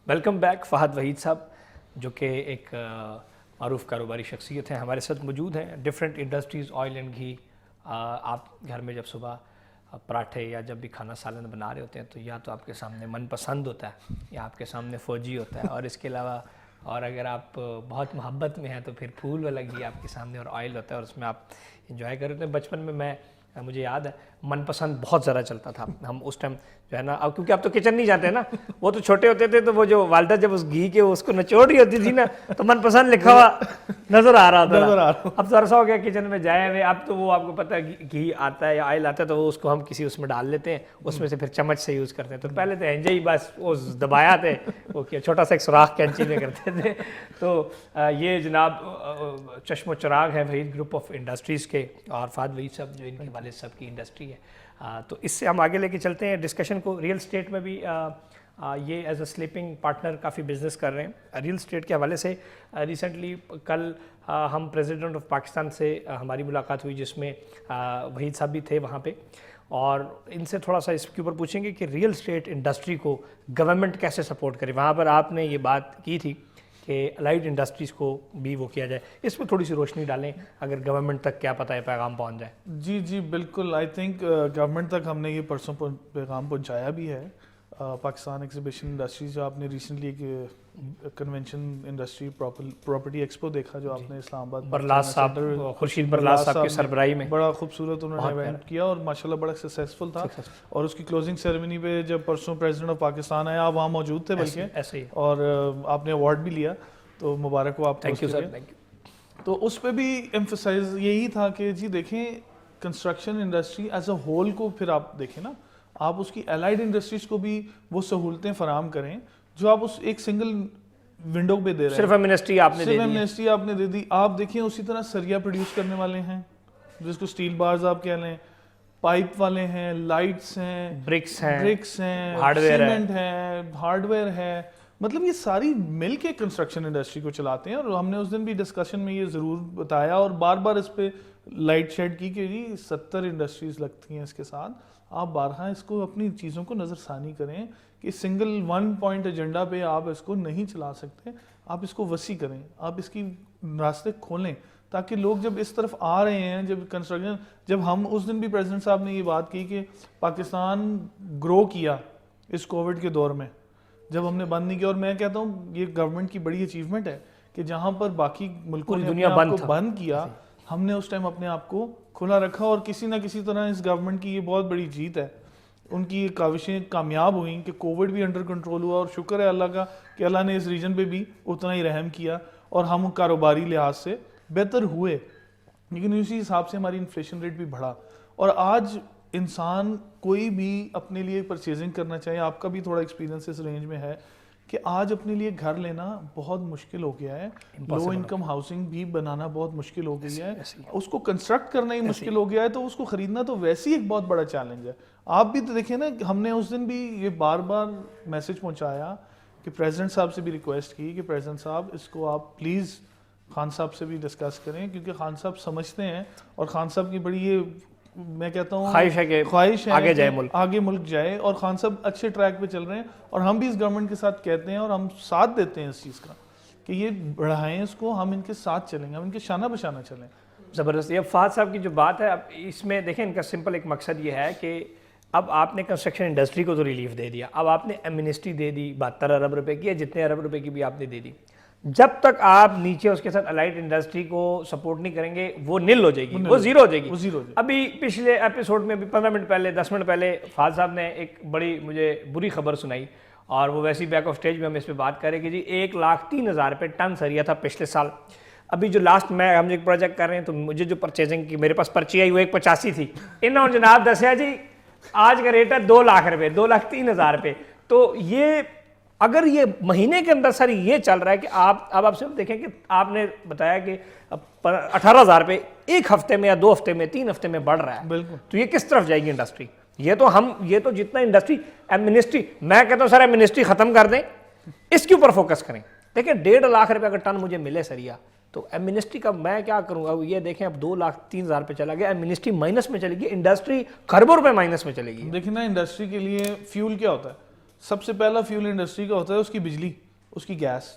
Welcome back. فہد وحید صاحب جو کہ ایک معروف کاروباری شخصیت ہیں, ہمارے ساتھ موجود ہیں. ڈفرینٹ انڈسٹریز, آئل اینڈ گھی. آپ گھر میں جب صبح پراٹھے یا جب بھی کھانا سالن بنا رہے ہوتے ہیں تو یا تو آپ کے سامنے من پسند ہوتا ہے یا آپ کے سامنے فوجی ہوتا ہے, اور اس کے علاوہ اور اگر آپ بہت محبت میں ہیں تو پھر پھول والا گھی آپ کے سامنے اور آئل ہوتا ہے, اور اس میں آپ انجوائے کر رہے ہیں. بچپن میں مجھے یاد ہے من پسند بہت زیادہ چلتا تھا. ہم اس ٹائم جو ہے نا, اب کیونکہ اب تو کچن نہیں جاتے ہیں نا, وہ تو چھوٹے ہوتے تھے تو وہ جو والدہ جب اس گھی کے اس کو نچوڑ رہی ہوتی تھی نا تو من پسند لکھا ہوا نظر آ رہا تھا. اب تو عرصہ ہو گیا کچن میں جائے ہوئے, اب تو وہ آپ کو پتہ ہے گھی آتا ہے یا آئل آتا ہے تو وہ اس کو ہم کسی اس میں ڈال لیتے ہیں, اس میں سے پھر چمچ سے یوز کرتے ہیں. تو پہلے تو انجے ہی بس وہ دبایا تھے, وہ چھوٹا سا ایک سوراخ کینچی میں کرتے تھے. تو یہ جناب چشم و چراغ ہے وحید گروپ آف انڈسٹریز کے, اور فہد وحید صاحب جو ان کے والد صاحب کی انڈسٹری ہے. تو اس سے ہم آگے لے کے چلتے ہیں ڈسکشن کو. ریئل اسٹیٹ میں بھی یہ as a sleeping partner coffee business کر رہے ہیں. ریئل اسٹیٹ کے حوالے سے ریسنٹلی کل ہم پریزیڈنٹ آف پاکستان سے ہماری ملاقات ہوئی, جس میں وحید صاحب بھی تھے وہاں پہ, اور ان سے تھوڑا سا اس کے اوپر پوچھیں گے کہ ریئل اسٹیٹ انڈسٹری کو گورنمنٹ کیسے سپورٹ کرے. وہاں پر آپ نے یہ بات کی تھی کہ الائڈ انڈسٹریز کو بھی وہ کیا جائے, اس پہ تھوڑی سی روشنی ڈالیں اگر گورنمنٹ تک کیا پتہ ہے پیغام پہنچ جائے. جی بالکل. آئی تھنک گورنمنٹ تک ہم نے یہ پرسوں پیغام پہنچایا بھی ہے. پاکستان ایگزیبیشن انڈسٹریز جو آپ نے ریسنٹلی ایک کنونشن انڈسٹری پراپرٹی ایکسپو دیکھا جو آپ نے اسلام آباد برلاس صاحب, خورشید برلاس صاحب کی سربراہی میں بڑا خوبصورت انہوں نے ایونٹ کیا اور ماشاءاللہ بڑا سکسیسفل تھا. اور اس کی کلوزنگ سیریمنی پہ جب پرسوں پریزیڈنٹ آف پاکستان آیا, آپ وہاں موجود تھے بلکہ, اور آپ نے ایوارڈ بھی لیا, تو مبارک ہو آپ کو. Thank you sir. تو اس پہ بھی ایمفسائز یہی تھا کہ جی دیکھیں construction industry as a whole کو پھر آپ دیکھیں نا, آپ اس کی الائڈ انڈسٹریز کو بھی وہ سہولتیں فراہم کریں جو آپ اس ایک سنگل ونڈو پہ دے رہے ہیں. صرف امنسٹری آپ نے دے دی. آپ دیکھیں اسی طرح سریا پروڈیوس کرنے والے ہیں جس کو اسٹیل بارز آپ کہہ لیں, پائپ والے ہیں, لائٹس ہیں, برکس ہیں, سیمنٹ ہے, ہارڈ ویئر ہے. مطلب یہ ساری مل کے کنسٹرکشن انڈسٹری کو چلاتے ہیں. اور ہم نے اس دن بھی ڈسکشن میں یہ ضرور بتایا اور بار بار اس پہ لائٹ شیڈ کی کہ جی 70 انڈسٹریز لگتی ہیں اس کے ساتھ. آپ بارہا اس کو اپنی چیزوں کو نظر ثانی کریں کہ سنگل 1 پوائنٹ ایجنڈا پہ آپ اس کو نہیں چلا سکتے. آپ اس کو وسیع کریں, آپ اس کی راستے کھولیں تاکہ لوگ جب اس طرف آ رہے ہیں, جب کنسٹرکشن, جب ہم اس دن بھی پریزیڈنٹ صاحب نے یہ بات کی کہ پاکستان گرو کیا اس کووڈ کے دور میں جب ہم نے بند نہیں کیا, اور میں کہتا ہوں یہ گورنمنٹ کی بڑی اچیومنٹ ہے کہ جہاں پر باقی ملکوں نے اپنے آپ کو بند کیا, ہم نے اس ٹائم اپنے آپ کو کھلا رکھا. اور کسی نہ کسی طرح اس گورنمنٹ کی یہ بہت بڑی جیت ہے, ان کی کاوشیں کامیاب ہوئیں کہ کووڈ بھی انڈر کنٹرول ہوا, اور شکر ہے اللہ کا کہ اللہ نے اس ریجن پہ بھی اتنا ہی رحم کیا اور ہم کاروباری لحاظ سے بہتر ہوئے. لیکن اسی حساب سے ہماری انفلیشن ریٹ بھی بڑھا. اور آج انسان کوئی بھی اپنے لیے پرچیزنگ کرنا چاہے, آپ کا بھی تھوڑا ایکسپیرینس اس رینج میں ہے کہ آج اپنے لیے گھر لینا بہت مشکل ہو گیا ہے. لو انکم ہاؤسنگ بھی بنانا بہت مشکل ہو گئی ہے, اس کو کنسٹرکٹ کرنا ہی مشکل ہو گیا ہے, تو اس کو خریدنا تو ویسے ہی ایک بہت بڑا چیلنج ہے. آپ بھی تو دیکھیں نا, ہم نے اس دن بھی یہ بار بار میسج پہنچایا کہ پریزیڈنٹ صاحب سے بھی ریکویسٹ کی کہ پریزیڈنٹ صاحب اس کو آپ پلیز خان صاحب سے بھی ڈسکس کریں، کیونکہ خان صاحب سمجھتے ہیں اور خان صاحب کی بڑی یہ میں کہتا ہوں خواہش ہے آگے جائے ملک، آگے ملک جائے، اور خان صاحب اچھے ٹریک پہ چل رہے ہیں اور ہم بھی اس گورنمنٹ کے ساتھ کہتے ہیں اور ہم ساتھ دیتے ہیں اس چیز کا کہ یہ بڑھائیں اس کو، ہم ان کے ساتھ چلیں گے، ہم ان کے شانہ بشانہ چلیں. زبردست. یہ فہد صاحب کی جو بات ہے اب اس میں دیکھیں ان کا سمپل ایک مقصد یہ ہے کہ اب آپ نے کنسٹرکشن انڈسٹری کو تو ریلیف دے دیا، اب آپ نے ایمنسٹی دے دی 72 ارب روپے کی، جتنے ارب روپے کی بھی آپ نے دے دی. جب تک آپ نیچے اس کے ساتھ الائٹ انڈسٹری کو سپورٹ نہیں کریں گے وہ نل ہو جائے گی، وہ زیرو ہو جائے گی. ابھی پچھلے ایپیسوڈ میں بھی 15 منٹ پہلے 10 منٹ پہلے فہد صاحب نے ایک بڑی مجھے بری خبر سنائی، اور وہ ویسی بیک آف سٹیج میں ہم اس پہ بات کریں کہ جی 1,03,000 روپے ٹن سریا تھا پچھلے سال. ابھی جو لاسٹ میں ہم ایک پروجیکٹ کر رہے ہیں تو مجھے جو پرچیزنگ کی میرے پاس پرچی آئی وہ 1,85 تھی. انہوں نے جناب دسیا جی آج کا ریٹ ہے 2 لاکھ روپے، 2,03,000 روپے. تو یہ اگر یہ مہینے کے اندر سر یہ چل رہا ہے کہ اب آپ سے دیکھیں کہ آپ نے بتایا کہ 18,000 روپے ایک ہفتے میں یا 2 ہفتے میں 3 ہفتے میں بڑھ رہا ہے، بالکل. تو یہ کس طرف جائے گی انڈسٹری؟ یہ تو جتنا انڈسٹری منسٹری، میں کہتا ہوں سر منسٹری ختم کر دیں، اس کے اوپر فوکس کریں. دیکھیں 1.5 لاکھ روپے اگر ٹن مجھے ملے سریا تو منسٹری کا میں کیا کروں گا؟ یہ دیکھیں اب 2,03,000 روپے چلا گیا، منسٹری مائنس میں چلے گی، انڈسٹری خربوں روپے مائنس میں چلے گی. دیکھیں نا انڈسٹری کے لیے فیول کیا ہوتا ہے؟ سب سے پہلا فیول انڈسٹری کا ہوتا ہے اس کی بجلی، اس کی گیس.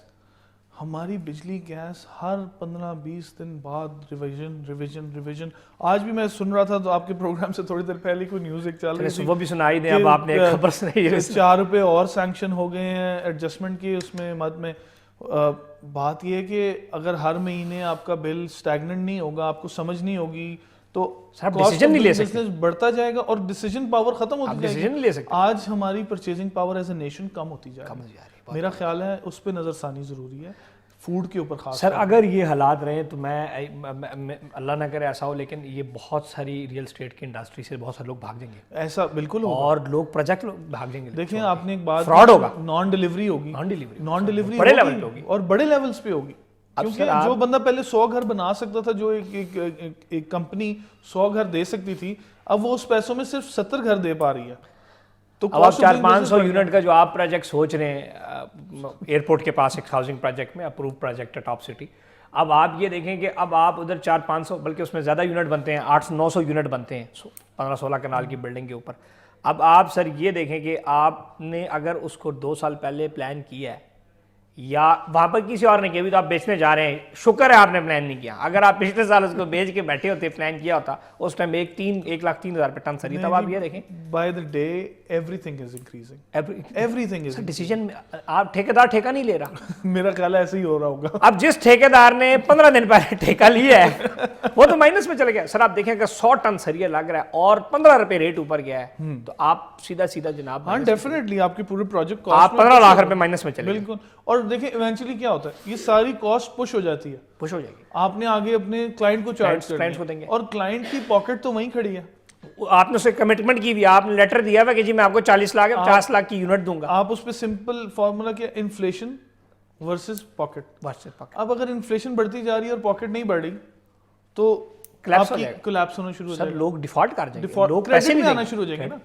ہماری بجلی گیس ہر 15-20 دن بعد ریویژن. آج بھی میں سن رہا تھا تو آپ کے پروگرام سے تھوڑی دیر پہلے کوئی نیوز ایک چل رہی تھی، وہ بھی سنائی دیں. اب آپ نے خبر سنائی ہے 4 روپے اور سینکشن ہو گئے ہیں ایڈجسٹمنٹ کی اس میں مد میں. بات یہ ہے کہ اگر ہر مہینے آپ کا بل سٹیگننٹ نہیں ہوگا، آپ کو سمجھ نہیں ہوگی تو ڈیسیژن نہیں لے سکتے، بڑھتا جائے گا اور ڈیسیژن پاور ختم ہوتی جائے ڈیسیژن نہیں لے سکتے. آج ہماری purchasing power as a nation کم ہوتی جائے گی. میرا خیال ہے اس پہ نظر ثانی ضروری ہے، فوڈ کے اوپر خاص. سر اگر یہ حالات رہے تو میں اللہ نہ کرے ایسا ہو، لیکن یہ بہت ساری ریئل اسٹیٹ کی انڈسٹری سے بہت سارے لوگ بھاگ جائیں گے. ایسا بالکل ہوگا اور لوگ پروجیکٹ بھاگ جائیں گے. دیکھیں آپ نے ایک بات، فراڈ ہوگا، نان ڈیلیوری ہوگی، نان ڈیلیوری بڑے لیول پہ ہوگی اور بڑے لیولز پہ ہوگی. کیونکہ جو بندہ پہلے 100 گھر بنا سکتا تھا، جو ایک کمپنی 100 گھر دے سکتی تھی، اب وہ اس پیسوں میں صرف 70 گھر دے پا رہی ہے. تو اب آپ 400-500 یونٹ کا جو آپ پروجیکٹ سوچ رہے ہیں ایئرپورٹ کے پاس ایک ہاؤسنگ پروجیکٹ میں اپروو پروجیکٹ ہے ٹاپ سٹی، اب آپ یہ دیکھیں کہ اب آپ ادھر 400-500 بلکہ اس میں زیادہ یونٹ بنتے ہیں، 800-900 یونٹ بنتے ہیں 15-16 کنال کی بلڈنگ کے اوپر. اب آپ سر یہ دیکھیں کہ آپ نے اگر اس کو 2 سال پہلے پلان کیا ہے یا وہاں پر کسی اور نے کیا بھی تو آپ بیچنے جا رہے ہیں، شکر ہے آپ نے پلان نہیں کیا. اگر آپ پچھلے سال اس کو بیچ کے بیٹھے ہوتے، پلان کیا ہوتا اس ٹائم 1,03,000 روپے ٹن سری تھا. آپ یہ دیکھیں by the day every thing is increasing, every thing is decision. آپ ٹھیکیدار ٹھیکہ نہیں لے رہا. میرا خیال ہے ایسے ہی ہو رہا ہوگا. اب جس ٹھیکیدار نے 15 دن پہلے ٹھیکہ لیا ہے وہ تو مائنس میں چلے گیا. سر آپ دیکھیں کہ 100 ٹن سریا لگ رہا ہے اور 15 روپے ریٹ اوپر گیا ہے تو آپ سیدھا جناب ہاں ڈیفینیٹلی آپ کے پورے پروجیکٹ کو آپ 15 لاکھ روپے مائنس میں چلے. بالکل. اور دیکھیں ایونچولی کیا ہوتا ہے، یہ ساری کاسٹ پش ہو جاتی ہے، پش ہو جائے گی. آپ نے آگے اپنے کلائنٹ کو چارج کلائنٹ کو دیں گے اور کلائنٹ کی پاکٹ تو وہیں کھڑی ہے. آپ نے اسے کمٹمنٹ کی ہوئی، آپ نے لیٹر دیا ہوا کہ جی میں آپ کو 40 لاکھ 50 لاکھ کی یونٹ دوں گا. آپ اس پہ سمپل فارمولا کیا، انفلیشن ورسز پاکٹ. اب اگر انفلیشن بڑھتی جا رہی ہے اور پاکٹ نہیں بڑھ رہی تو کولیپس ہونا شروع ہو جائے گا. لوگ ڈیفالٹ کر جائیں گے، لوگ پیسے نہیں آنا شروع ہو جائیں گے نا.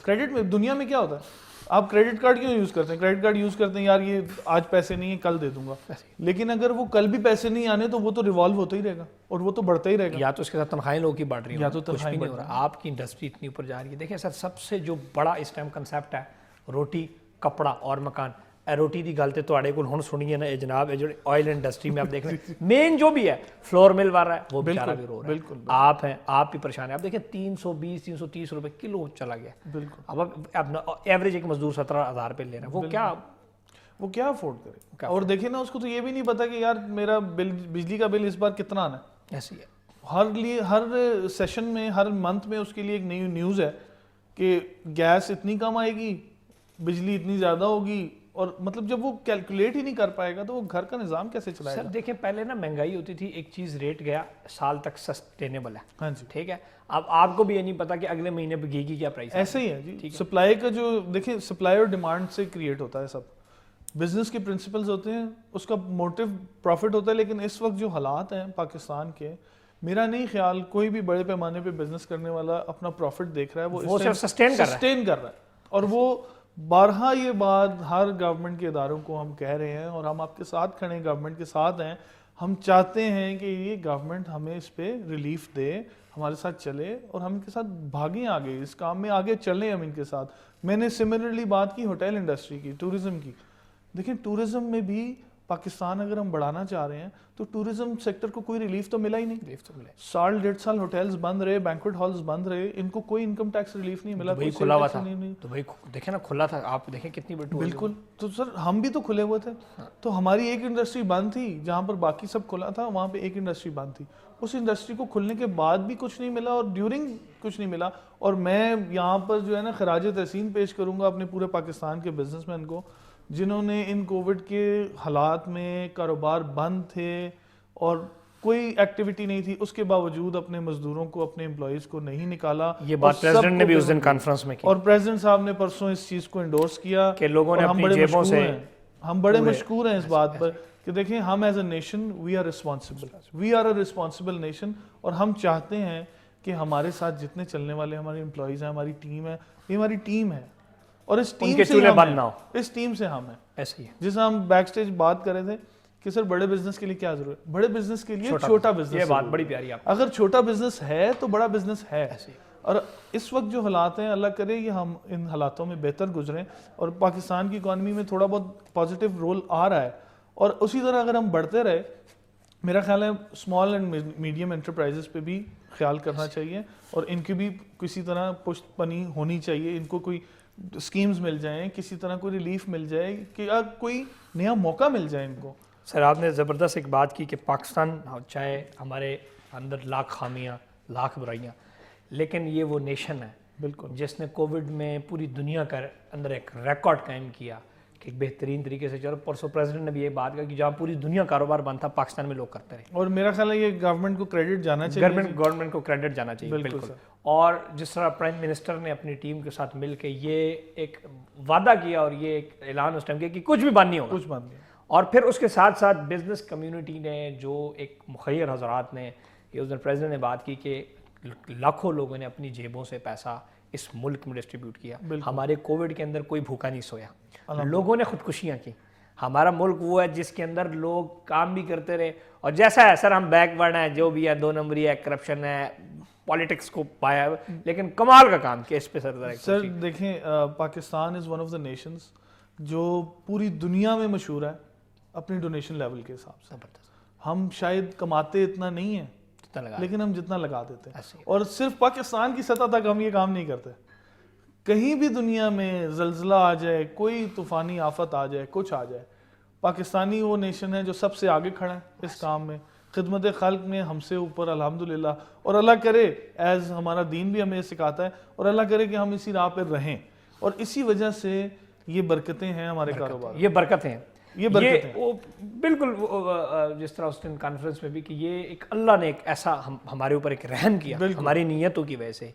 کریڈٹ میں دنیا میں کیا ہوتا ہے، آپ کریڈٹ کارڈ کیوں یوز کرتے ہیں؟ کریڈٹ کارڈ یوز کرتے ہیں یار یہ آج پیسے نہیں ہیں کل دے دوں گا، لیکن اگر وہ کل بھی پیسے نہیں آنے تو وہ تو ریوالو ہوتا ہی رہے گا اور وہ تو بڑھتا ہی رہے گا. یا تو اس کے ساتھ تنخواہیں لوگوں کی بڑھ رہی ہیں یا تو کچھ بھی نہیں ہو رہا. آپ کی انڈسٹری اتنی اوپر جا رہی ہے. دیکھیں سر سب سے جو بڑا اس ٹائم کنسیپٹ ہے روٹی کپڑا اور مکان. روٹی دی گل تے تواڈے کول ہن سنی ہے نا جناب، یہ جو آئل انڈسٹری میں آپ دیکھ رہے ہیں مین جو بھی ہے فلور مل والا ہے وہ بیچارہ بھی رو رہا ہے. بالکل آپ ہیں، آپ بھی پریشان ہیں. آپ دیکھیں 320-330 روپے کلو چلا گیا. بالکل. اب ایوریج ایک مزدور 17,000 روپے لے رہا ہے، وہ کیا افورڈ کرے. اور دیکھیں نا اس کو تو یہ بھی نہیں پتا کہ یار میرا بل بجلی کا بل اس بار کتنا آنا ہے. ایسی ہے ہر سیشن میں ہر منتھ میں اس کے لیے ایک نئی نیوز ہے کہ گیس اتنی کم آئے گی، بجلی اتنی زیادہ ہوگی. اور مطلب جب وہ کیلکولیٹ ہی نہیں کر پائے گا تو وہ گھر کا نظام کیسے چلائے گا. سر دیکھیں پہلے نا مہنگائی ہوتی تھی، ایک چیز ریٹ گیا سال تک سسٹینیبل ہے. ہاں جی ٹھیک ہے. اب آپ کو بھی یہ نہیں پتا کہ اگلے مہینے بگے گی کیا پرائس. ایسے ہی ہے جی. سپلائی کا جو دیکھیں سپلائی اور ڈیمانڈ سے کریٹ ہوتا ہے سب. بزنس کے پرنسپلز ہوتے ہیں، اس کا موٹیو پروفٹ ہوتا ہے. لیکن اس وقت جو حالات ہیں پاکستان کے، میرا نہیں خیال کوئی بھی بڑے پیمانے پہ بزنس کرنے والا اپنا پروفٹ دیکھ رہا ہے، وہ سسٹین کر رہا ہے. اور وہ بارہا یہ بات ہر گورنمنٹ کے اداروں کو ہم کہہ رہے ہیں اور ہم آپ کے ساتھ کھڑے ہیں, گورنمنٹ کے ساتھ ہیں. ہم چاہتے ہیں کہ یہ گورنمنٹ ہمیں اس پہ ریلیف دے, ہمارے ساتھ چلے اور ہم ان کے ساتھ بھاگیں, آگے اس کام میں آگے چلیں ہم ان کے ساتھ. میں نے سملرلی بات کی ہوٹل انڈسٹری کی, ٹورزم کی. دیکھیں ٹورزم میں بھی پاکستان اگر ہم بڑھانا چاہ رہے ہیں تو ٹورزم سیکٹر کو کوئی ریلیف تو ملا ہی نہیں. سال 1.5 سال ہوٹلز بند رہے, بینکوٹ ہالز بند رہے, ان کو کوئی انکم ٹیکس ریلیف نہیں ملا. دبئی کھلا ہوا تھا, دبئی دیکھیں نا کھلا تھا, آپ دیکھیں کتنی بڑی. بالکل. تو سر ہم بھی تو کھلے ہوئے تھے, تو ہماری ایک انڈسٹری بند تھی جہاں پر باقی سب کھلا تھا, وہاں پہ ایک انڈسٹری بند تھی. اس انڈسٹری کو کھلنے کے بعد بھی کچھ نہیں ملا اور ڈیورنگ کچھ نہیں ملا. اور میں یہاں پر جو ہے نا خراج تحسین پیش کروں گا اپنے پورے پاکستان کے بزنس مین کو, جنہوں نے ان کووڈ کے حالات میں کاروبار بند تھے اور کوئی ایکٹیویٹی نہیں تھی, اس کے باوجود اپنے مزدوروں کو, اپنے امپلائیز کو نہیں نکالا. یہ بات پریزیڈنٹ نے بھی اس دن کانفرنس میں کی, اور پریزیڈنٹ صاحب نے پرسوں اس چیز کو انڈورس کیا کہ لوگوں نے اپنی جیبوں سے, ہم بڑے مشکور ہیں اس بات پر کہ دیکھیں ہم as a nation we are a responsible nation, اور ہم چاہتے ہیں کہ ہمارے ساتھ جتنے چلنے والے ہمارے امپلائیز ہیں, ہماری ٹیم ہے, یہ ہماری ٹیم ہے اور اس ٹیم سے ہم ہیں, اس ٹیم سے ہم ہیں. ایسے ہی جیسے ہم بیک سٹیج بات کر رہے تھے کہ سر بڑے بزنس کے لیے کیا ضرورت ہے, بڑے بزنس کے لیے چھوٹا بزنس. یہ بات بڑی پیاری ہے, اگر چھوٹا بزنس ہے تو بڑا بزنس ہے. اور اس وقت جو حالات ہیں, اللہ کرے یہ ہم ان حالاتوں میں بہتر گزریں اور پاکستان کی اکانومی میں تھوڑا بہت پازیٹیو رول آ رہا ہے. اور اسی طرح اگر ہم بڑھتے رہے, میرا خیال ہے اسمال اینڈ میڈیم انٹرپرائزز پہ بھی خیال کرنا چاہیے اور ان کی بھی کسی طرح پشت پنی ہونی چاہیے. ان کو کوئی اسکیمز مل جائیں, کسی طرح کوئی ریلیف مل جائے, کہ کوئی نیا موقع مل جائے ان کو. سر آپ نے زبردست ایک بات کی کہ پاکستان چاہے ہمارے اندر لاکھ خامیاں, لاکھ برائیاں, لیکن یہ وہ نیشن ہے بالکل جس نے کووڈ میں پوری دنیا کا اندر ایک ریکارڈ قائم کیا کہ ایک بہترین طریقے سے چلو. پرسوں پریزیڈنٹ نے بھی یہ بات کہا کہ جہاں پوری دنیا کاروبار بند تھا, پاکستان میں لوگ کرتے رہے. اور میرا خیال ہے یہ گورنمنٹ کو کریڈٹ جانا چاہیے, گورنمنٹ کو کریڈٹ جانا چاہیے. بالکل. اور جس طرح پرائم منسٹر نے اپنی ٹیم کے ساتھ مل کے یہ ایک وعدہ کیا اور یہ ایک اعلان اس ٹائم کیا کہ کچھ بھی بند نہیں ہوگا, کچھ بند نہیں. اور پھر اس کے ساتھ ساتھ بزنس کمیونٹی نے, جو ایک مخیر حضرات نے, یہ اس دن پریزیڈنٹ نے بات کی کہ لاکھوں لوگوں نے اپنی جیبوں سے پیسہ اس ملک میں ڈسٹریبیوٹ کیا. ہمارے کووڈ کے اندر کوئی بھوکا نہیں سویا, لوگوں نے خودکشیاں کی. ہمارا ملک وہ ہے جس کے اندر لوگ کام بھی کرتے رہے, اور جیسا ہے سر ہم بیک ورڈ ہیں, جو بھی ہے 2 نمبری ہے, کرپشن ہے, پالیٹکس کو پایا, لیکن کمال کا کام کیا اس پہ سر. دیکھیں پاکستان از ون آف دا نیشنز جو پوری دنیا میں مشہور ہے اپنی ڈونیشن لیول کے حساب سے. ہم شاید کماتے اتنا نہیں ہیں لیکن ہم جتنا لگا دیتے ہیں, اور صرف پاکستان کی سطح تک ہم یہ کام نہیں کرتے. کہیں بھی دنیا میں زلزلہ آ جائے, کوئی طوفانی آفت آ جائے, کچھ آ جائے, پاکستانی وہ نیشن ہے جو سب سے آگے کھڑا ہے اس کام میں, خدمت خلق میں ہم سے اوپر الحمدللہ. اور اللہ کرے ایز ہمارا دین بھی ہمیں سکھاتا ہے, اور اللہ کرے کہ ہم اسی راہ پر رہیں, اور اسی وجہ سے یہ برکتیں ہیں ہمارے کاروبار. یہ برکتیں ہیں, یہ برکتیں بالکل جس طرح اس دن کانفرنس میں بھی کہ یہ ایک اللہ نے ایک ایسا ہمارے اوپر ایک رحم کیا ہماری نیتوں کی وجہ سے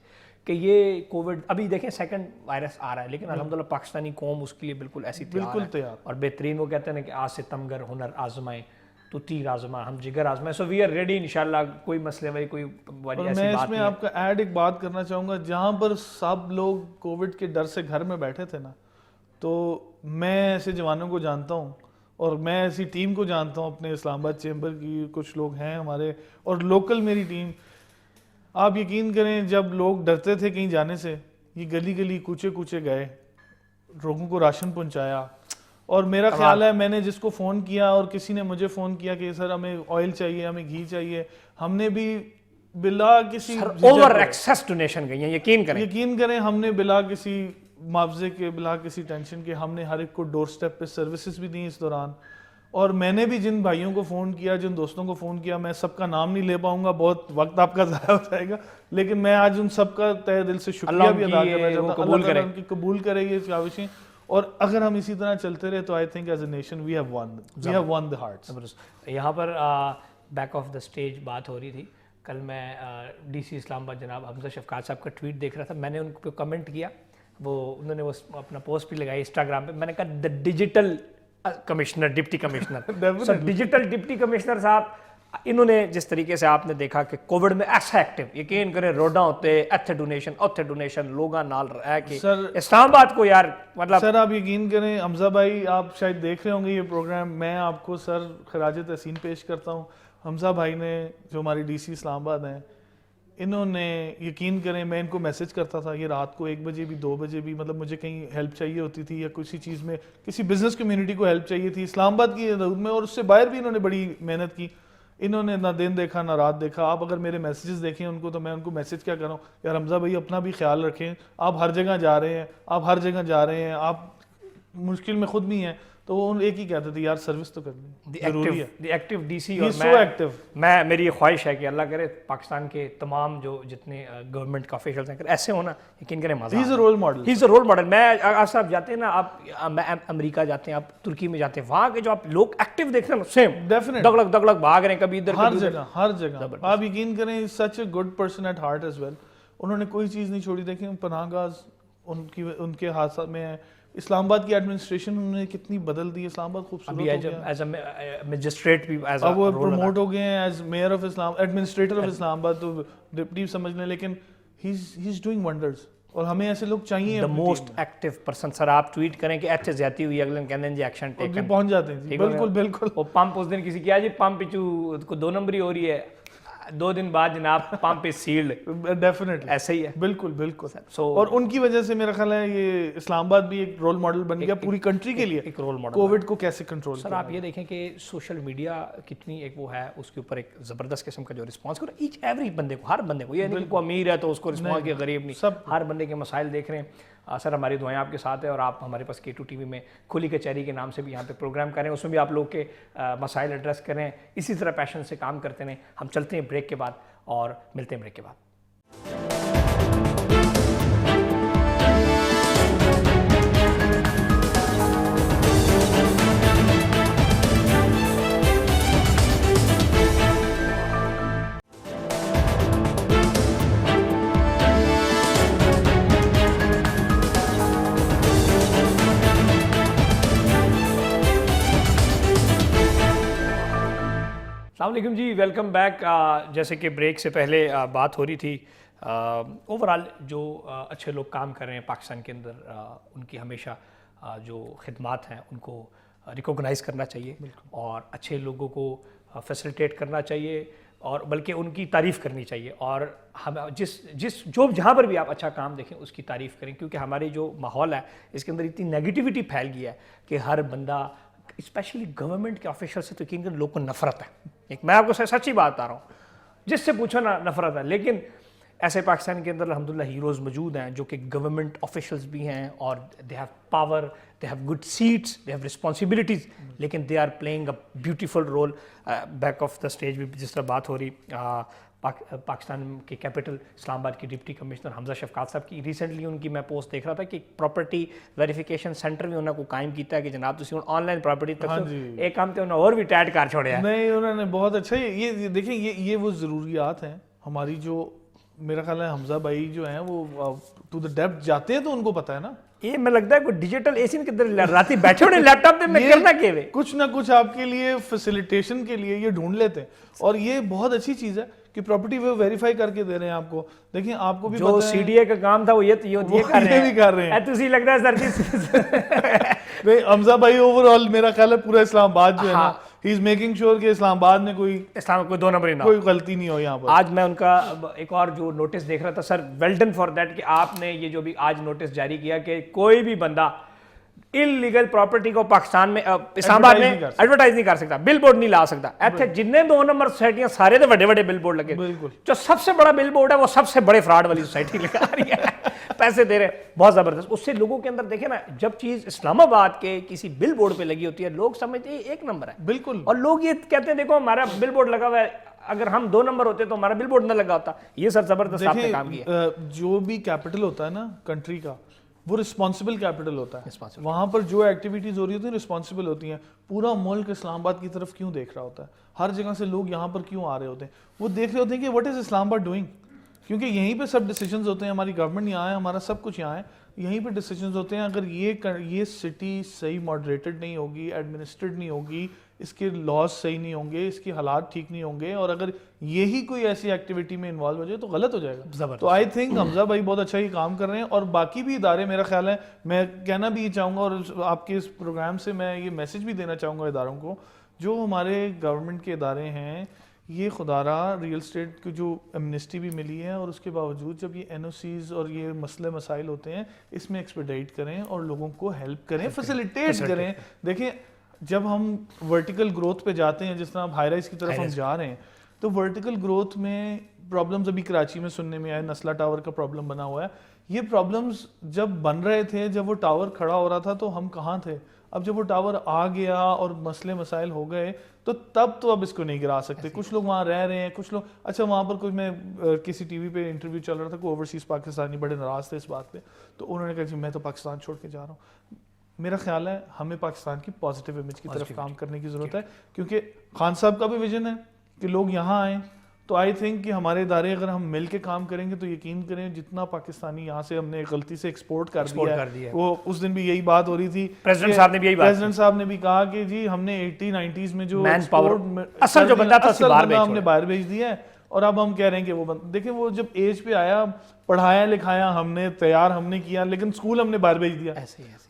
کہ یہ کووڈ, ابھی دیکھیں سیکنڈ وائرس آ رہا ہے, لیکن الحمدللہ پاکستانی قوم اس کے لیے بالکل ایسی تیار, اور بہترین. وہ کہتے ہیں کہ آج سے تمگر ہنر آزمائیں تو تیر آزما, ہم جگر آزمائیں. سو وی آر ریڈی انشاءاللہ. کوئی مسئلے میں کوئی ایسی بات نہیں. میں اس میں آپ کا ایڈ ایک بات کرنا چاہوں گا, جہاں پر سب لوگ کووڈ کے ڈر سے گھر میں بیٹھے تھے نا, تو میں ایسے جوانوں کو جانتا ہوں اور میں ایسی ٹیم کو جانتا ہوں اپنے اسلام آباد چیمبر کی, کچھ لوگ ہیں ہمارے اور لوکل میری ٹیم. آپ یقین کریں جب لوگ ڈرتے تھے کہیں جانے سے, یہ گلی گلی کوچے کوچے گئے, لوگوں کو راشن پہنچایا. اور میرا خیال ہے میں نے جس کو فون کیا اور کسی نے مجھے فون کیا کہ سر ہمیں آئل چاہیے, ہمیں گھی چاہیے, ہم نے بھی بلا کسی اوور ایکسیس ڈونیشن گئی ہیں. یقین کریں ہم نے بلا کسی معاوضے کے, بلا کسی ٹینشن کے, ہم نے ہر ایک کو ڈور سٹیپ پہ سروسز بھی دی اس دوران. اور میں نے بھی جن بھائیوں کو فون کیا, جن دوستوں کو فون کیا, میں سب کا نام نہیں لے پاؤں گا, بہت وقت آپ کا ضائع ہو جائے گا, لیکن میں آج ان سب کا تہ دل سے شکریہ بھی ادا کرنا چاہتا ہوں. اللہ تعالیٰ ان کی قبول کرے یہ کاوشیں, اور اگر ہم اسی طرح چلتے رہے تو I think as a nation we have won the hearts. یہاں پر بیک آف دا اسٹیج بات ہو رہی تھی. کل میں ڈی سی اسلام آباد جناب حمزہ شفقات صاحب کا ٹویٹ دیکھ رہا تھا, میں نے ان پہ کمنٹ کیا, انہوں نے وہ اپنا پوسٹ بھی لگائی انسٹاگرام پہ. میں نے کہا the digital commissioner, deputy commissioner. Digital deputy commissioner صاحب انہوں نے جس طریقے سے آپ نے دیکھا کہ کووڈ میں ایسا ایکٹیو, یقین کریں روڈاں ہوتے ایتھے ڈونیشن لوگاں نال رہ کے اسلام آباد کو یار مطلب. سر آپ یقین کریں حمزہ بھائی, آپ شاید دیکھ رہے ہوں گے یہ پروگرام, میں آپ کو سر خراج تحسین پیش کرتا ہوں. حمزہ بھائی نے جو ہماری ڈی سی اسلام آباد ہیں, انہوں نے یقین کریں میں ان کو میسج کرتا تھا, یہ رات کو 1 بجے بھی 2 بجے بھی, مطلب مجھے کہیں ہیلپ چاہیے ہوتی تھی یا کسی چیز میں کسی بزنس کمیونٹی کو ہیلپ چاہیے تھی اسلام آباد کی حدود میں, اور اس سے باہر بھی انہوں نے بڑی محنت کی. انہوں نے نہ دن دیکھا نہ رات دیکھا. آپ اگر میرے میسیجز دیکھیں ان کو تو میں ان کو میسج کیا کروں, یار حمزہ بھائی اپنا بھی خیال رکھیں, آپ ہر جگہ جا رہے ہیں, آپ مشکل میں خود بھی ہیں. تو وہ ایک ہی کہتے تھے, یار سروس تو کرنی ضروری ہے. دی ایکٹیو ڈی سی, اور میں میری یہ خواہش ہے کہ اللہ کرے پاکستان کے تمام جو جتنے گورنمنٹ کا آفیشلز ہیں ایسے ہونا, یقین کریں مزہ. ہی از اے رول ماڈل. ہی از اے رول ماڈل. میں آپ صاحب جاتے ہیں نا, آپ امریکہ جاتے ہیں, آپ ترکی میں جاتے ہیں, وہاں کے جو آپ لوگ ایکٹیو دیکھتے ہیں سیم ڈیفینیٹ دگلگ بھاگ رہے ہیں کبھی ادھر ہر جگہ. آپ یقین کریں such a good person at heart as well. انہوں نے کوئی چیز نہیں چھوڑی. دیکھیں پناہ گاز ان کے حادثات میں ہیں. اسلام آباد کی ایڈمنسٹریشن انہوں نے کتنی بدل دی. اسلام آباد خوبصورت ہو گیا, ایز اے میجسٹریٹ بھی اب وہ پروموٹ ہو گئے ہیں as mayor of Islam, administrator of Islamabad, تو ڈپٹی سمجھ لیں, لیکن ہی از ڈوئنگ ونڈرز. اور ہمیں ایسے لوگ چاہیے. The most active person. Sir آپ ٹویٹ کریں کہ ایتھے زیادتی ہوئی, اگلے دن کہتے ہیں جی ایکشن ٹیکن, پہنچ جاتے ہیں. بالکل. وہ پمپ اس دن کسی کیا جی پمپ پچو کو 2 نمبری ہو رہی ہے, 2 دن بعد جناب پمپ پہ سیلڈ. ڈیفینیٹلی ایسا ہی ہے. بالکل. اور ان کی وجہ سے میرا خیال ہے یہ اسلام آباد بھی ایک رول ماڈل بن گیا پوری کنٹری کے لیے, ایک رول ماڈل کووڈ کو کیسے کنٹرول. سر آپ یہ دیکھیں کہ سوشل میڈیا کتنی ایک وہ ہے, اس کے اوپر ایک زبردست قسم کا جو رسپانس کرو ایچ ایوری بندے کو, ہر بندے کو. یہ نہیں کہ کوئی امیر ہے تو اس کو رسپانس کیا, غریب نہیں, سب ہر بندے کے مسائل دیکھ رہے ہیں. سر ہماری دعائیں آپ کے ساتھ ہیں, اور آپ ہمارے پاس K2 TV میں کھلی کچہری کے نام سے بھی یہاں پہ پروگرام کریں, اس میں بھی آپ لوگ کے مسائل ایڈریس کریں, اسی طرح پیشن سے کام کرتے رہیں. ہم چلتے ہیں بریک کے بعد اور ملتے ہیں بریک کے بعد. السلام علیکم جی, ویلکم بیک. جیسے کہ بریک سے پہلے بات ہو رہی تھی, اوورآل جو اچھے لوگ کام کر رہے ہیں پاکستان کے اندر, ان کی ہمیشہ جو خدمات ہیں ان کو ریکوگنائز کرنا چاہیے, اور اچھے لوگوں کو فیسیلیٹیٹ کرنا چاہیے, اور بلکہ ان کی تعریف کرنی چاہیے. اور ہم جہاں پر بھی آپ اچھا کام دیکھیں اس کی تعریف کریں, کیونکہ ہماری جو ماحول ہے اس کے اندر اتنی نیگیٹیوٹی پھیل گئی ہے کہ ہر بندہ, اسپیشلی گورنمنٹ کے آفیشل سے, تو یقین کریں لوگوں کو نفرت ہے. ایک میں آپ کو سچی بات بتا رہا ہوں, جس سے پوچھو نا نفرت ہے. لیکن ایسے پاکستان کے اندر الحمدللہ ہیروز موجود ہیں جو کہ گورنمنٹ آفیشلز بھی ہیں, اور they have power, they have good seats, they have responsibilities, لیکن they are playing a beautiful role back of the stage. بھی جس طرح بات ہو رہی پاکستان کے کیپٹل اسلام آباد کی ڈپٹی کمشنر حمزہ شفقات صاحب کی, ریسنٹلی ان کی میں پوسٹ دیکھ رہا تھا کہ پراپرٹی ویریفیکیشن سینٹر بھی انہوں نے قائم کیتا ہے کہ جناب تسی آن لائن پراپرٹی تک ایک کام تے انہوں اور بھی ٹائٹ کر چھوڑیا ہے. نہیں انہوں نے بہت اچھا. یہ دیکھیں یہ وہ ضروریات ہیں ہماری, جو میرا خیال ہے حمزہ بھائی جو ہیں وہ ٹو دا ڈیپتھ جاتے ہیں تو ان کو پتہ ہے نا. یہ میں لگتا ہے کوئی ڈیجیٹل ایسی کدھر راتی بیٹھے ہونے لیپ ٹاپ پہ میں کرنا کیا ہے, کچھ نہ کچھ آپ کے لیے فیسیلیٹیشن کے لیے یہ ڈھونڈ لیتے ہیں. اور یہ بہت اچھی چیز ہے کہ پراپرٹی وہ ویریفائی کر کے دے رہے ہیں آپ کو. دیکھیں آپ کو بھی جو سی ڈی اے کا کام تھا وہ یہ کر رہے ہیں. تسی لگتا ہے سر حمزہ بھائی اوور آل میرا خیال ہے پورا اسلام آباد جو ہے نا, ہی از میکنگ شیور کہ اسلام آباد میں کوئی 2 نمبر نہ, کوئی غلطی نہیں ہو یہاں پر. آج میں ان کا ایک اور جو نوٹس دیکھ رہا تھا, سر ویل ڈن فار دیٹ, کہ آپ نے یہ جو بھی آج نوٹس جاری کیا کہ کوئی بھی بندہ انلیگل پراپرٹی کو پاکستان میں اسلام آباد میں ایڈورٹائز نہیں کر سکتا, بل بورڈ نہیں لا سکتا. ایتھے جتنے 2 نمبر سوسائٹیاں سارے تو بڑے بل بورڈ لگے, جو سب سے بڑا بل بورڈ ہے وہ سب سے بڑے فراڈ والی سوسائٹی لگا رہی ہے, پیسے دے رہے, بہت زبردست. اس سے لوگوں کے اندر دیکھیں نا, جب چیز اسلام آباد کے کسی بل بورڈ پہ لگی ہوتی ہے لوگ سمجھتے ہیں 1 نمبر ہے. بالکل. اور لوگ یہ کہتے ہیں دیکھو ہمارا بل بورڈ لگا ہوا ہے, اگر ہم 2 نمبر ہوتے تو ہمارا بل بورڈ نہ لگا ہوتا. یہ سر زبردست آپ نے کام کیا. جو بھی کیپٹل ہوتا ہے نا کنٹری کا, وہ رسپانسبل کیپٹل ہوتا ہے. وہاں پر جو ایکٹیویٹیز ہو رہی ہوتی ہیں رسپانسبل ہوتی ہیں. پورا ملک اسلام آباد کی طرف کیوں دیکھ رہا ہوتا ہے, ہر جگہ سے لوگ یہاں پر کیوں آ رہے ہوتے ہیں, وہ دیکھ رہے ہوتے ہیں کہ واٹ از اسلام آباد ڈوئنگ. کیونکہ یہیں پہ سب ڈیسیجنز ہوتے ہیں, ہماری گورنمنٹ یہاں ہے, ہمارا سب کچھ یہاں ہے, یہیں پہ ڈیسیجنز ہوتے ہیں. اگر یہ سٹی صحیح ماڈریٹڈ نہیں ہوگی, ایڈمنسٹریٹ نہیں ہوگی, اس کے لاز صحیح نہیں ہوں گے, اس کے حالات ٹھیک نہیں ہوں گے, اور اگر یہی کوئی ایسی ایکٹیویٹی میں انوالو ہو جائے تو غلط ہو جائے گا. تو آئی تھنک حمزہ بھائی بہت اچھا یہ کام کر رہے ہیں, اور باقی بھی ادارے, میرا خیال ہے, میں کہنا بھی یہ چاہوں گا, اور آپ کے اس پروگرام سے میں یہ میسج بھی دینا چاہوں گا اداروں کو, جو ہمارے گورنمنٹ کے ادارے ہیں, یہ خدا را ریئل اسٹیٹ کی جو ایمنسٹی بھی ملی ہے, اور اس کے باوجود جب یہ این او سیز اور یہ مسئلے مسائل ہوتے ہیں, اس میں ایکسپیڈائٹ کریں اور لوگوں کو ہیلپ کریں, فیسیلیٹیٹ کریں. دیکھیں جب ہم ورٹیکل گروتھ پہ جاتے ہیں, جس طرح اب ہائی رائز کی طرف ہم جا رہے ہیں, تو ورٹیکل گروتھ میں پرابلمز ابھی کراچی میں سننے میں آئے, نسلا ٹاور کا پرابلم بنا ہوا ہے. یہ پرابلمز جب بن رہے تھے, جب وہ ٹاور کھڑا ہو رہا تھا, تو ہم کہاں تھے؟ اب جب وہ ٹاور آ گیا اور مسئلے مسائل ہو گئے, تو تب تو اب اس کو نہیں گرا سکتے. کچھ لوگ وہاں رہ رہے ہیں, کچھ لوگ, اچھا وہاں پر کچھ, میں کسی ٹی وی پہ انٹرویو چل رہا تھا, کوئی اوورسیز پاکستانی بڑے ناراض تھے اس بات پہ, تو انہوں نے کہا جی میں تو پاکستان چھوڑ کے جا رہا ہوں. میرا خیال ہے ہمیں پاکستان کی پازیٹیو امیج کی طرف کام کرنے کی ضرورت ہے, کیونکہ خان صاحب کا بھی ویژن ہے کہ لوگ یہاں آئیں. تو آئی تھنک کہ ہمارے ادارے اگر ہم مل کے کام کریں گے تو یقین کریں جتنا پاکستانی یہاں سے ہم نے غلطی سے ایکسپورٹ کر دیا ہے, وہ اس دن بھی یہی بات ہو رہی تھی, پریزیڈنٹ صاحب نے بھی کہا کہ جی ہم نے 80-90s میں جو اصل جو بندہ تھا ہم نے باہر بھیج دیا ہے, اور اب ہم کہہ رہے ہیں کہ وہ دیکھیں وہ جب ایج پہ آیا, پڑھایا لکھایا ہم نے, تیار ہم نے کیا, لیکن اسکول ہم نے باہر بھیج دیا,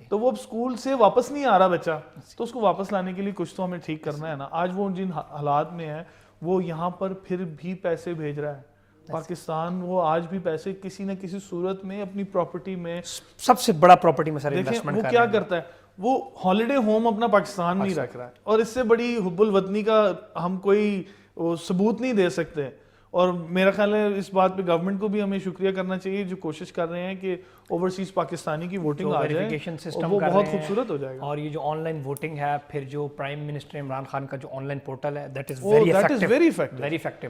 تو وہ اب اسکول سے واپس نہیں آ رہا بچہ, تو اس کو واپس لانے کے لیے کچھ تو ہمیں ٹھیک کرنا ہے نا. آج وہ جن حالات میں ہے, وہ یہاں پر پھر بھی پیسے بھیج رہا ہے. پاکستان وہ آج بھی پیسے کسی نہ کسی صورت میں اپنی پراپرٹی میں, سب سے بڑا پراپرٹی میں سر انویسٹمنٹ وہ کیا کرتا ہے, وہ ہالیڈے ہوم اپنا پاکستان میں ہی رکھ رہا ہے, اور اس سے بڑی حب الوطنی کا ہم کوئی ثبوت نہیں دے سکتے. اور میرا خیال ہے اس بات پہ گورنمنٹ کو بھی ہمیں شکریہ کرنا چاہیے, جو کوشش کر رہے ہیں کہ اوورسیز پاکستانی کی ووٹنگ آ جائے, وہ بہت خوبصورت ہو جائے گا. اور یہ جو آن لائن ووٹنگ ہے, پھر جو پرائم منسٹر عمران خان کا جو آن لائن پورٹل ہے, دیٹ از ویری افیکٹو.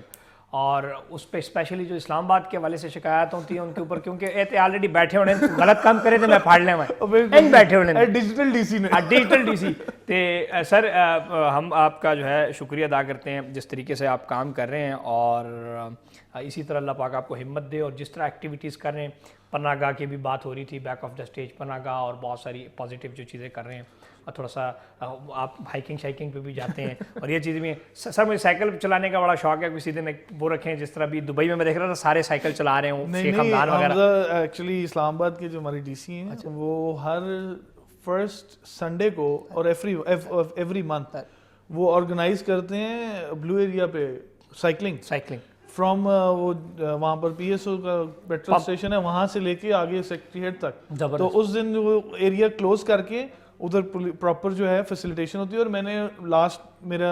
اور اس پہ اسپیشلی جو اسلام آباد کے حوالے سے شکایات ہوتی ہیں ان کے اوپر, کیونکہ یہ آلریڈی بیٹھے ہونے, غلط کام کرے تو میں پھاڑ لیں, میں بیٹھے ہونے ڈیجیٹل ڈی سی نے, ڈیجیٹل ڈی سی. تو سر ہم آپ کا جو ہے شکریہ ادا کرتے ہیں جس طریقے سے آپ کام کر رہے ہیں, اور اسی طرح اللہ پاک آپ کو ہمت دے, اور جس طرح ایکٹیویٹیز کر رہے ہیں, پناہ گاہ کی بھی بات ہو رہی تھی, بیک آف دا اسٹیج پناہ گاہ, اور بہت ساری پازیٹیو جو چیزیں کر رہے ہیں, اور تھوڑا سا آپ ہائکنگ شائکنگ پہ بھی جاتے ہیں, اور یہ چیزیں بھی. سر مجھے سائیکل چلانے کا بڑا شوق ہے, کسی دن وہ رکھیں, جس طرح بھی دبئی میں دیکھ رہا تھا سارے سائیکل چلا رہے ہوں, شیخ حمدان وغیرہ. ایکچولی اسلام آباد کے جو ہماری ڈی سی ہیں, وہ ہر فرسٹ سنڈے کو اور ایوری منتھ وہ آرگنائز کرتے ہیں بلو ایریا پہ سائیکلنگ فرام وہ وہاں پر پی ایس او کا پیٹرول اسٹیشن ہے, وہاں سے لے کے آگے سیکریٹریٹ تک. تو اس دن وہ ایریا کلوز کر کے ادھر پراپر جو ہے فیسیلیٹیشن ہوتی ہے. اور میں نے لاسٹ میرا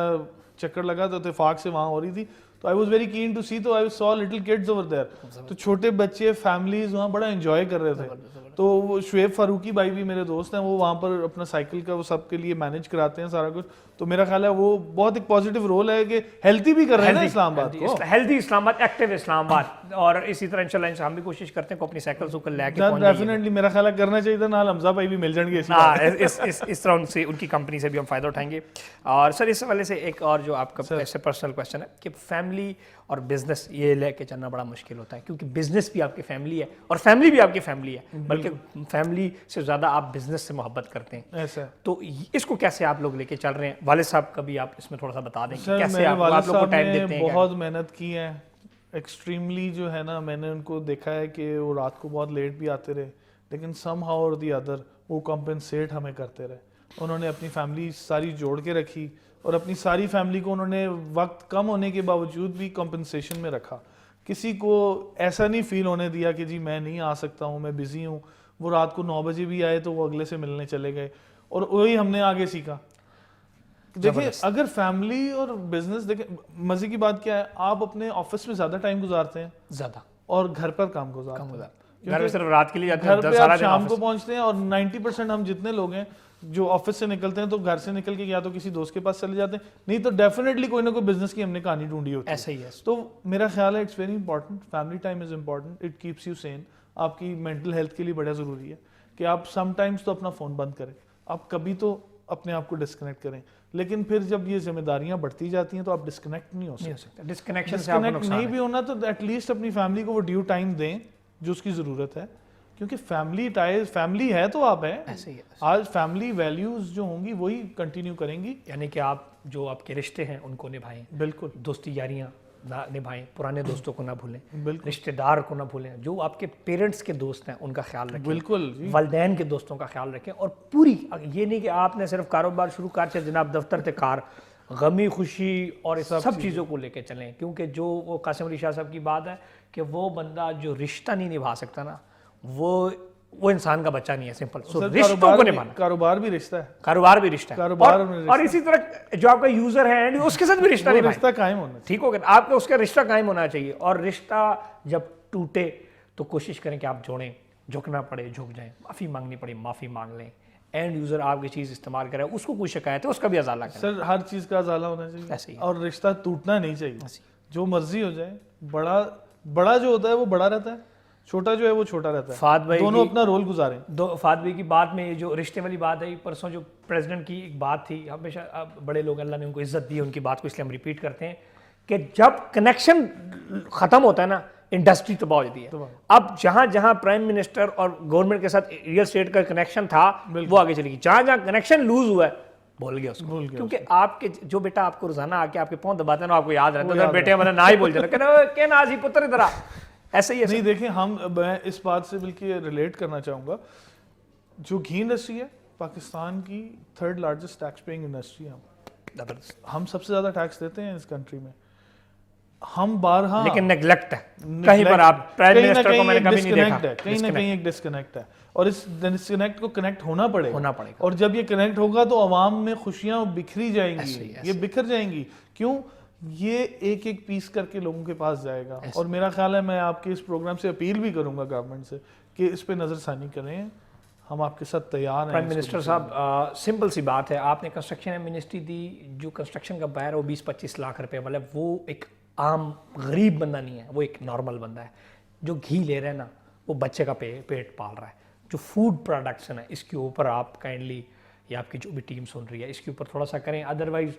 چکر لگا تو اتفاق سے وہاں ہو رہی تھی, تو I was very keen to see, تو I saw little kids over there, تو چھوٹے بچے فیملیز وہاں بڑا انجوائے کر رہے تھے. تو وہ شعیب فاروقی بھائی بھی میرے دوست ہیں, وہ وہاں پر اپنا سائیکل کا وہ سب کے لیے مینیج کراتے ہیں سارا کچھ. تو میرا خیال ہے وہ بہت ایک پازیٹیو رول ہے کہ ہیلتھی بھی کر رہے ہیں نا اسلام آباد کو, ہیلتھی اسلام آباد, ایکٹیو اسلام آباد. اور اسی طرح انشاءاللہ ہم بھی کوشش کرتے ہیں کہ اپنی سائیکل سوکل لے کے پہنچ جائیں. ڈیفینیٹلی میرا خیال ہے کرنا چاہیے تھا, نال حمزہ بھائی بھی مل جائیں گے اس طرح ان سے, ان کی کمپنی سے بھی ہم فائدہ اٹھائیں گے. اور سر اس حوالے سے ایک اور جو آپ کا ایسے پرسنل کویشچن ہے کہ فیملی اور بزنس یہ لے کے چلنا بڑا مشکل ہوتا ہے, کیونکہ بزنس بھی آپ کی فیملی ہے اور فیملی بھی آپ کی فیملی ہے, بلکہ فیملی سے زیادہ آپ بزنس سے محبت کرتے ہیں. ایسا تو اس کو کیسے آپ لوگ لے کے چل رہے ہیں؟ والد صاحب کا بھی آپ اس میں تھوڑا سا بتا دیں کہ کیسے آپ لوگ کو ٹائم دیتے ہیں. بہت محنت کی ہے ایکسٹریملی, جو ہے نا میں نے ان کو دیکھا ہے کہ وہ رات کو بہت لیٹ بھی آتے رہے, لیکن some how or the other وہ کمپنسیٹ ہمیں کرتے رہے. انہوں نے اپنی فیملی ساری جوڑ کے رکھی, اور اپنی ساری فیملی کو انہوں نے وقت کم ہونے کے باوجود بھی کمپنسیشن میں رکھا. کسی کو ایسا نہیں فیل ہونے دیا کہ جی میں نہیں آ سکتا ہوں, میں بزی ہوں. وہ رات کو 9 بجے بھی آئے تو وہ اگلے سے ملنے چلے گئے, اور وہی ہم نے آگے سیکھا. دیکھیں اگر فیملی اور بزنس, دیکھیں مزے کی بات کیا ہے, آپ اپنے آفس میں زیادہ ٹائم گزارتے ہیں زیادہ, اور گھر پر کام گزارتے ہیں. گھر میں صرف رات کے لیے جاتے ہیں, گھر پہ آپ شام کو پہنچتے ہیں, اور 90% ہم جتنے لوگ ہیں جو آفس سے نکلتے ہیں تو گھر سے نکل کے یا تو کسی دوست کے پاس چلے جاتے ہیں, نہیں تو ڈیفینیٹلی کوئی نہ کوئی بزنس کی ہم نے کہانی ڈھونڈی ہوتی ہے. ایسا ہی ہے. تو میرا خیال ہے it's very important, family time is important, it keeps you sane. آپ کی مینٹل ہیلتھ کے لیے بڑا ضروری ہے کہ آپ سم ٹائمس تو اپنا فون بند کریں. آپ کبھی تو اپنے آپ کو ڈسکنیکٹ کریں. لیکن پھر جب یہ ذمہ داریاں بڑھتی جاتی ہیں تو آپ ڈسکنیکٹ نہیں ہو سکتے. ڈسکنیکٹ نہیں بھی ہونا تو ایٹ لیسٹ اپنی فیملی کو وہ ڈیو ٹائم دیں جو اس کی ضرورت ہے, کیونکہ فیملی ہے تو آپ ہیں. آج فیملی ویلیوز جو ہوں گی وہی کنٹینیو کریں گی. یعنی کہ آپ جو آپ کے رشتے ہیں ان کو نبھائیں, بالکل دوستی یاریاں نبھائیں, پرانے دوستوں کو نہ بھولیں, بالکل رشتہ دار کو نہ بھولیں, جو آپ کے پیرنٹس کے دوست ہیں ان کا خیال رکھیں, بالکل والدین کے دوستوں کا خیال رکھیں. اور پوری یہ نہیں کہ آپ نے صرف کاروبار شروع کر چل جناب دفتر تے کار, غمی خوشی اور سب چیزوں کو لے کے چلیں. کیونکہ جو وہ قاسم علی شاہ صاحب کی بات ہے کہ وہ بندہ جو رشتہ نہیں نبھا سکتا نا وہ انسان کا بچہ نہیں ہے. سمپل. رشتوں کو نبھانا, کاروبار بھی رشتہ ہے, کاروبار بھی رشتہ ہے, اور اسی طرح جو آپ کا یوزر ہے اس کے ساتھ بھی رشتہ نبھائیں. رشتہ قائم ہونا ٹھیک ہو گیا, آپ کا اس کا رشتہ قائم ہونا چاہیے. اور رشتہ جب ٹوٹے تو کوشش کریں کہ آپ جوڑیں, جھکنا پڑے جھک جائیں, معافی مانگنی پڑے معافی مانگ لیں. اینڈ یوزر آپ کی چیز استعمال کرے, اس کو کوئی شکایت ہے اس کا بھی ازالہ کریں. سر ہر چیز کا ازالہ ہونا چاہیے اور رشتہ ٹوٹنا نہیں چاہیے. جو مرضی ہو جائے, بڑا جو ہوتا ہے وہ بڑا رہتا ہے, چھوٹا جو ہے وہ چھوٹا رہتا ہے. فہد بھائی دونوں اپنا رول گزاریں. فہد بھائی کی بات میں جو رشتے والی بات ہے, پرسوں جو پریزیڈنٹ کی ایک بات تھی, ہمیشہ بڑے لوگ اللہ نے ان کو عزت دی ان کی بات کو, اس لیے ہم ریپیٹ کرتے ہیں کہ جب کنیکشن ختم ہوتا ہے نا انڈسٹری تباہ ہو جاتی ہے. اب جہاں جہاں پرائم منسٹر اور گورنمنٹ کے ساتھ ریئل اسٹیٹ کا کنیکشن تھا وہ آگے چلے گی. جہاں جہاں کنیکشن لوز ہوا ہے بھول گیا اس کو, کیونکہ آپ کے جو بیٹا آپ کو روزانہ آ کے آپ کے پاؤں دباتے ہیں نا, آپ کو یاد رہتا ہے بیٹے ہمارا نہ ہی بول جانا کہ نا جی پتر ادھر آ. ایسے ہی نہیں دیکھیں, میں اس بات سے بلکہ ریلیٹ کرنا چاہوں گا, جو گھی انڈسٹری ہے پاکستان کی 3rd largest tax paying industry ہے. ہم سب سے زیادہ ٹیکس دیتے ہیں اس کنٹری میں. ہم بارہا لیکن نیگلیکٹ ہے کہیں پر, آپ پرائم منسٹر کو میں نے کبھی نہیں دیکھا. کہیں نہ کہیں ایک ڈسکنیکٹ ہے, اور اس ڈسکنیکٹ کو کنیکٹ ہونا پڑے گا. اور جب یہ کنیکٹ ہوگا تو عوام میں خوشیاں بکھری جائیں گی, یہ بکھر جائیں گی. کیوں؟ یہ ایک ایک پیس کر کے لوگوں کے پاس جائے گا. اور میرا خیال ہے میں آپ کے اس پروگرام سے اپیل بھی کروں گا گورنمنٹ سے کہ اس پہ نظر ثانی کریں, ہم آپ کے ساتھ تیار ہیں. پرائم منسٹر صاحب سمپل سی بات ہے, آپ نے کنسٹرکشن منسٹری دی, جو کنسٹرکشن کا بائر ہے وہ 20-25 لاکھ روپے والا, وہ ایک عام غریب بندہ نہیں ہے, وہ ایک نارمل بندہ ہے. جو گھی لے رہا ہے نا وہ بچے کا پیٹ پال رہا ہے. جو فوڈ پروڈکشن ہے اس کے اوپر آپ کائنڈلی, یا آپ کی جو بھی ٹیم سن رہی ہے اس کے اوپر تھوڑا سا کریں, ادروائز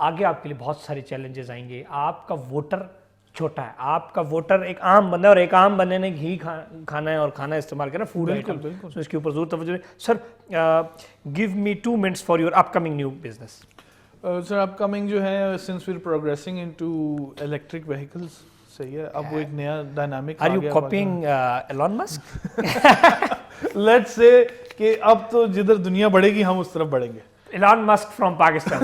آگے آپ کے لیے بہت سارے چیلنجز آئیں گے. آپ کا ووٹر چھوٹا ہے, آپ کا ووٹر ایک عام بندہ ہے, اور ایک عام بندے نے گھی کھانا ہے اور کھانا استعمال کرنا فوڈ آئٹم, تو اس کے اوپر ضرور توجہ دیں. Sir give me 2 minutes for your upcoming new business. Sir upcoming جو ہے, since we are progressing into electric vehicles, صحیح ہے, اب وہ ایک نیا dynamic. Are you copying Elon Musk? Let's say کہ اب تو جدھر دنیا بڑھے گی ہم اس طرف بڑھیں گے. Elon Musk from Pakistan.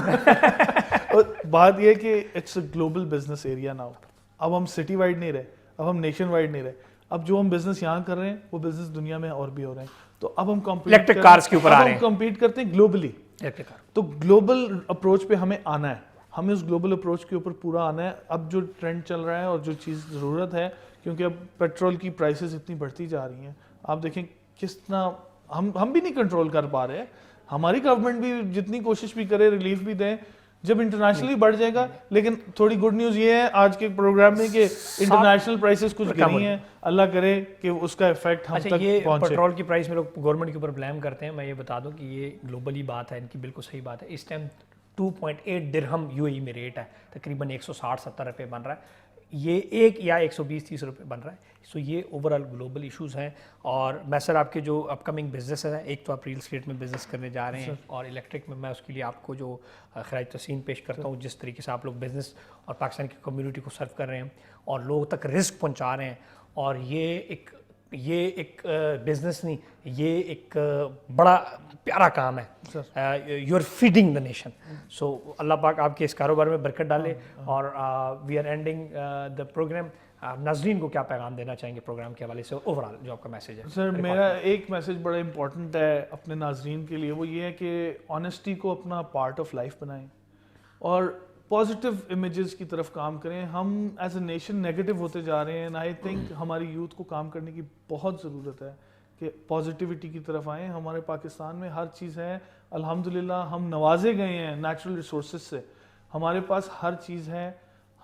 بات یہ کہ it's a global business area now. اب ہم سٹی وائڈ نہیں رہے, اب ہم نیشن وائڈ نہیں رہے. اب جو ہم بزنس یہاں کر رہے ہیں وہ بزنس دنیا میں اور بھی ہو رہے ہیں. تو اب ہم الیکٹرک کارز کے اوپر آ رہے ہیں, کمپیٹ کرتے ہیں گلوبلی. تو گلوبل اپروچ پہ ہمیں آنا ہے, ہمیں اس گلوبل اپروچ کے اوپر پورا آنا ہے. اب جو ٹرینڈ چل رہا ہے اور جو چیز ضرورت ہے, کیونکہ اب پیٹرول کی پرائسز اتنی بڑھتی جا رہی ہیں, آپ دیکھیں کس طرح ہم بھی نہیں کنٹرول کر پا رہے ہیں. ہماری گورنمنٹ بھی جتنی کوشش بھی کرے, ریلیف بھی دیں, جب انٹرنیشنلی بڑھ جائے گا. لیکن تھوڑی گڈ نیوز یہ ہے آج کے پروگرام میں کہ انٹرنیشنل پرائسز کچھ گری ہیں, اللہ کرے کہ اس کا ایفیکٹ ہم تک پہنچے. پیٹرول کی پرائس میں لوگ گورنمنٹ کے اوپر بلیم کرتے ہیں, میں یہ بتا دوں کہ یہ گلوبلی بات ہے, ان کی بالکل صحیح بات ہے. اس ٹائم 2.8 درہم UAE میں ریٹ ہے, تقریباً 160-170 روپے بن رہا ہے. یہ 1 یا 120-130 روپے بن رہا ہے. سو یہ اوور آل گلوبل ایشوز ہیں. اور میں سر آپ کے جو اپ کمنگ بزنس ہیں, ایک تو آپ ریل اسٹیٹ میں بزنس کرنے جا رہے ہیں, اور الیکٹرک میں اس کے لیے آپ کو جو خراج تحسین پیش کرتا ہوں, جس طریقے سے آپ لوگ بزنس اور پاکستان کی کمیونٹی کو سرو کر رہے ہیں اور لوگوں تک رزق پہنچا رہے ہیں. اور یہ ایک بزنس نہیں, یہ ایک بڑا پیارا کام ہے. You are feeding the nation. So اللہ پاک آپ کے اس کاروبار میں برکت ڈالے. اور we are ending the program. ناظرین کو کیا پیغام دینا چاہیں گے پروگرام کے حوالے سے, اوور آل جو آپ کا میسیج ہے؟ سر میرا ایک میسیج بڑا امپورٹنٹ ہے اپنے ناظرین کے لیے, وہ یہ ہے کہ آنیسٹی کو اپنا پارٹ آف لائف بنائیں اور پازیٹیو امیجز کی طرف کام کریں. ہم ایز اے نیشن نیگیٹو ہوتے جا رہے ہیں. آئی تھنک ہماری یوتھ کو کام کرنے کی بہت ضرورت ہے کہ پازیٹیوٹی کی طرف آئیں. ہمارے پاکستان میں ہر چیز ہے, الحمدللہ ہم نوازے گئے ہیں نیچرل ریسورسز سے, ہمارے پاس ہر چیز ہے,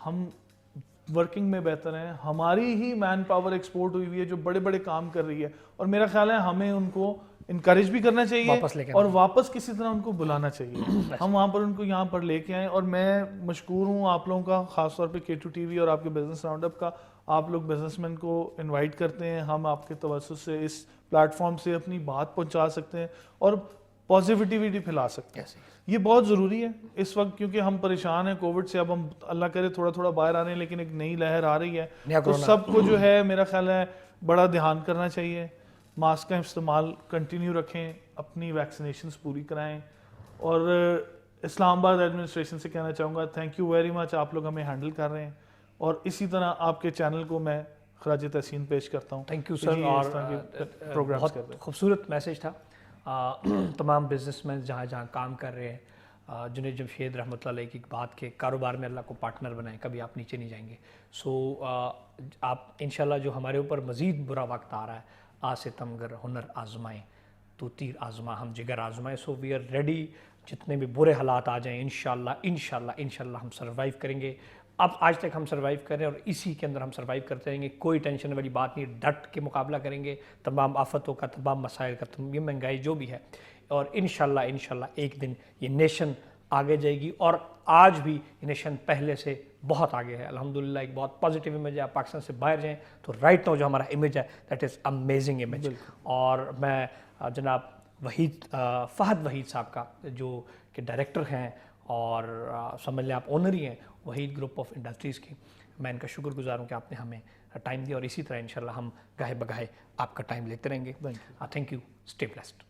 ہم ورکنگ میں بہتر ہیں, ہماری ہی مین پاور ایکسپورٹ ہوئی ہوئی ہے جو بڑے بڑے کام کر رہی ہے. اور میرا خیال ہے ہمیں ان کو انکریج بھی کرنا چاہیے واپس لے کے اور واپس کسی طرح ان کو بلانا چاہیے. ہم وہاں پر ان کو یہاں پر لے کے آئیں. اور میں مشکور ہوں آپ لوگوں کا, خاص طور پہ K2TV اور آپ کے بزنس راؤنڈ اپ کا. آپ لوگ بزنس مین کو انوائٹ کرتے ہیں, ہم آپ کے توسط سے اس پلیٹ فارم سے اپنی بات پہنچا سکتے ہیں اور پازیٹیوٹی پھیلا سکتے ہیں. یہ بہت ضروری ہے اس وقت, کیونکہ ہم پریشان ہیں کووڈ سے. اب ہم اللہ کرے تھوڑا تھوڑا باہر آ رہے ہیں, لیکن ایک نئی لہر آ رہی ہے, تو سب کو جو ہے میرا خیال ہے بڑا دھیان کرنا چاہیے. ماسک کا استعمال کنٹینیو رکھیں, اپنی ویکسینیشنز پوری کرائیں. اور اسلام آباد ایڈمنسٹریشن سے کہنا چاہوں گا تھینک یو ویری مچ, آپ لوگ ہمیں ہینڈل کر رہے ہیں. اور اسی طرح آپ کے چینل کو میں خراج تحسین پیش کرتا ہوں. Thank you sir. اور بہت خوبصورت میسج تھا. تمام بزنس مین جہاں جہاں کام کر رہے ہیں, جنید جمشید رحمۃ اللہ علیہ کی بات کے کاروبار میں اللہ کو پارٹنر بنائیں, کبھی آپ نیچے نہیں جائیں گے. سو آپ انشاءاللہ جو ہمارے اوپر مزید برا وقت آ رہا ہے, آج سے تم گر ہنر آزمائیں تو تیر آزما ہم جگر آزمائیں. سو وی آر ریڈی, جتنے بھی برے حالات آ جائیں انشاءاللہ ہم سروائیو کریں گے. اب آج تک ہم سروائیو کر رہے ہیں اور اسی کے اندر ہم سروائیو کرتے رہیں گے. کوئی ٹینشن والی بات نہیں, ڈٹ کے مقابلہ کریں گے تمام آفتوں کا, تمام مسائل کا, یہ مہنگائی جو بھی ہے. اور انشاءاللہ ایک دن یہ نیشن آگے جائے گی. اور آج بھی یہ نیشن پہلے سے بہت آگے ہے الحمدللہ. ایک بہت پازیٹیو امیج ہے. آپ پاکستان سے باہر جائیں تو رائٹ ناؤ جو ہمارا امیج ہے دیٹ از امیزنگ امیج. اور میں جناب فہد وحید صاحب کا, جو کہ ڈائریکٹر ہیں اور سمجھ لیں آپ اونر ہی ہیں وحید گروپ آف انڈسٹریز کی, میں ان کا شکر گزار ہوں کہ آپ نے ہمیں ٹائم دیا. اور اسی طرح انشاءاللہ ہم گاہے بگاہے آپ کا ٹائم لیتے رہیں گے. Thank you. Stay blessed.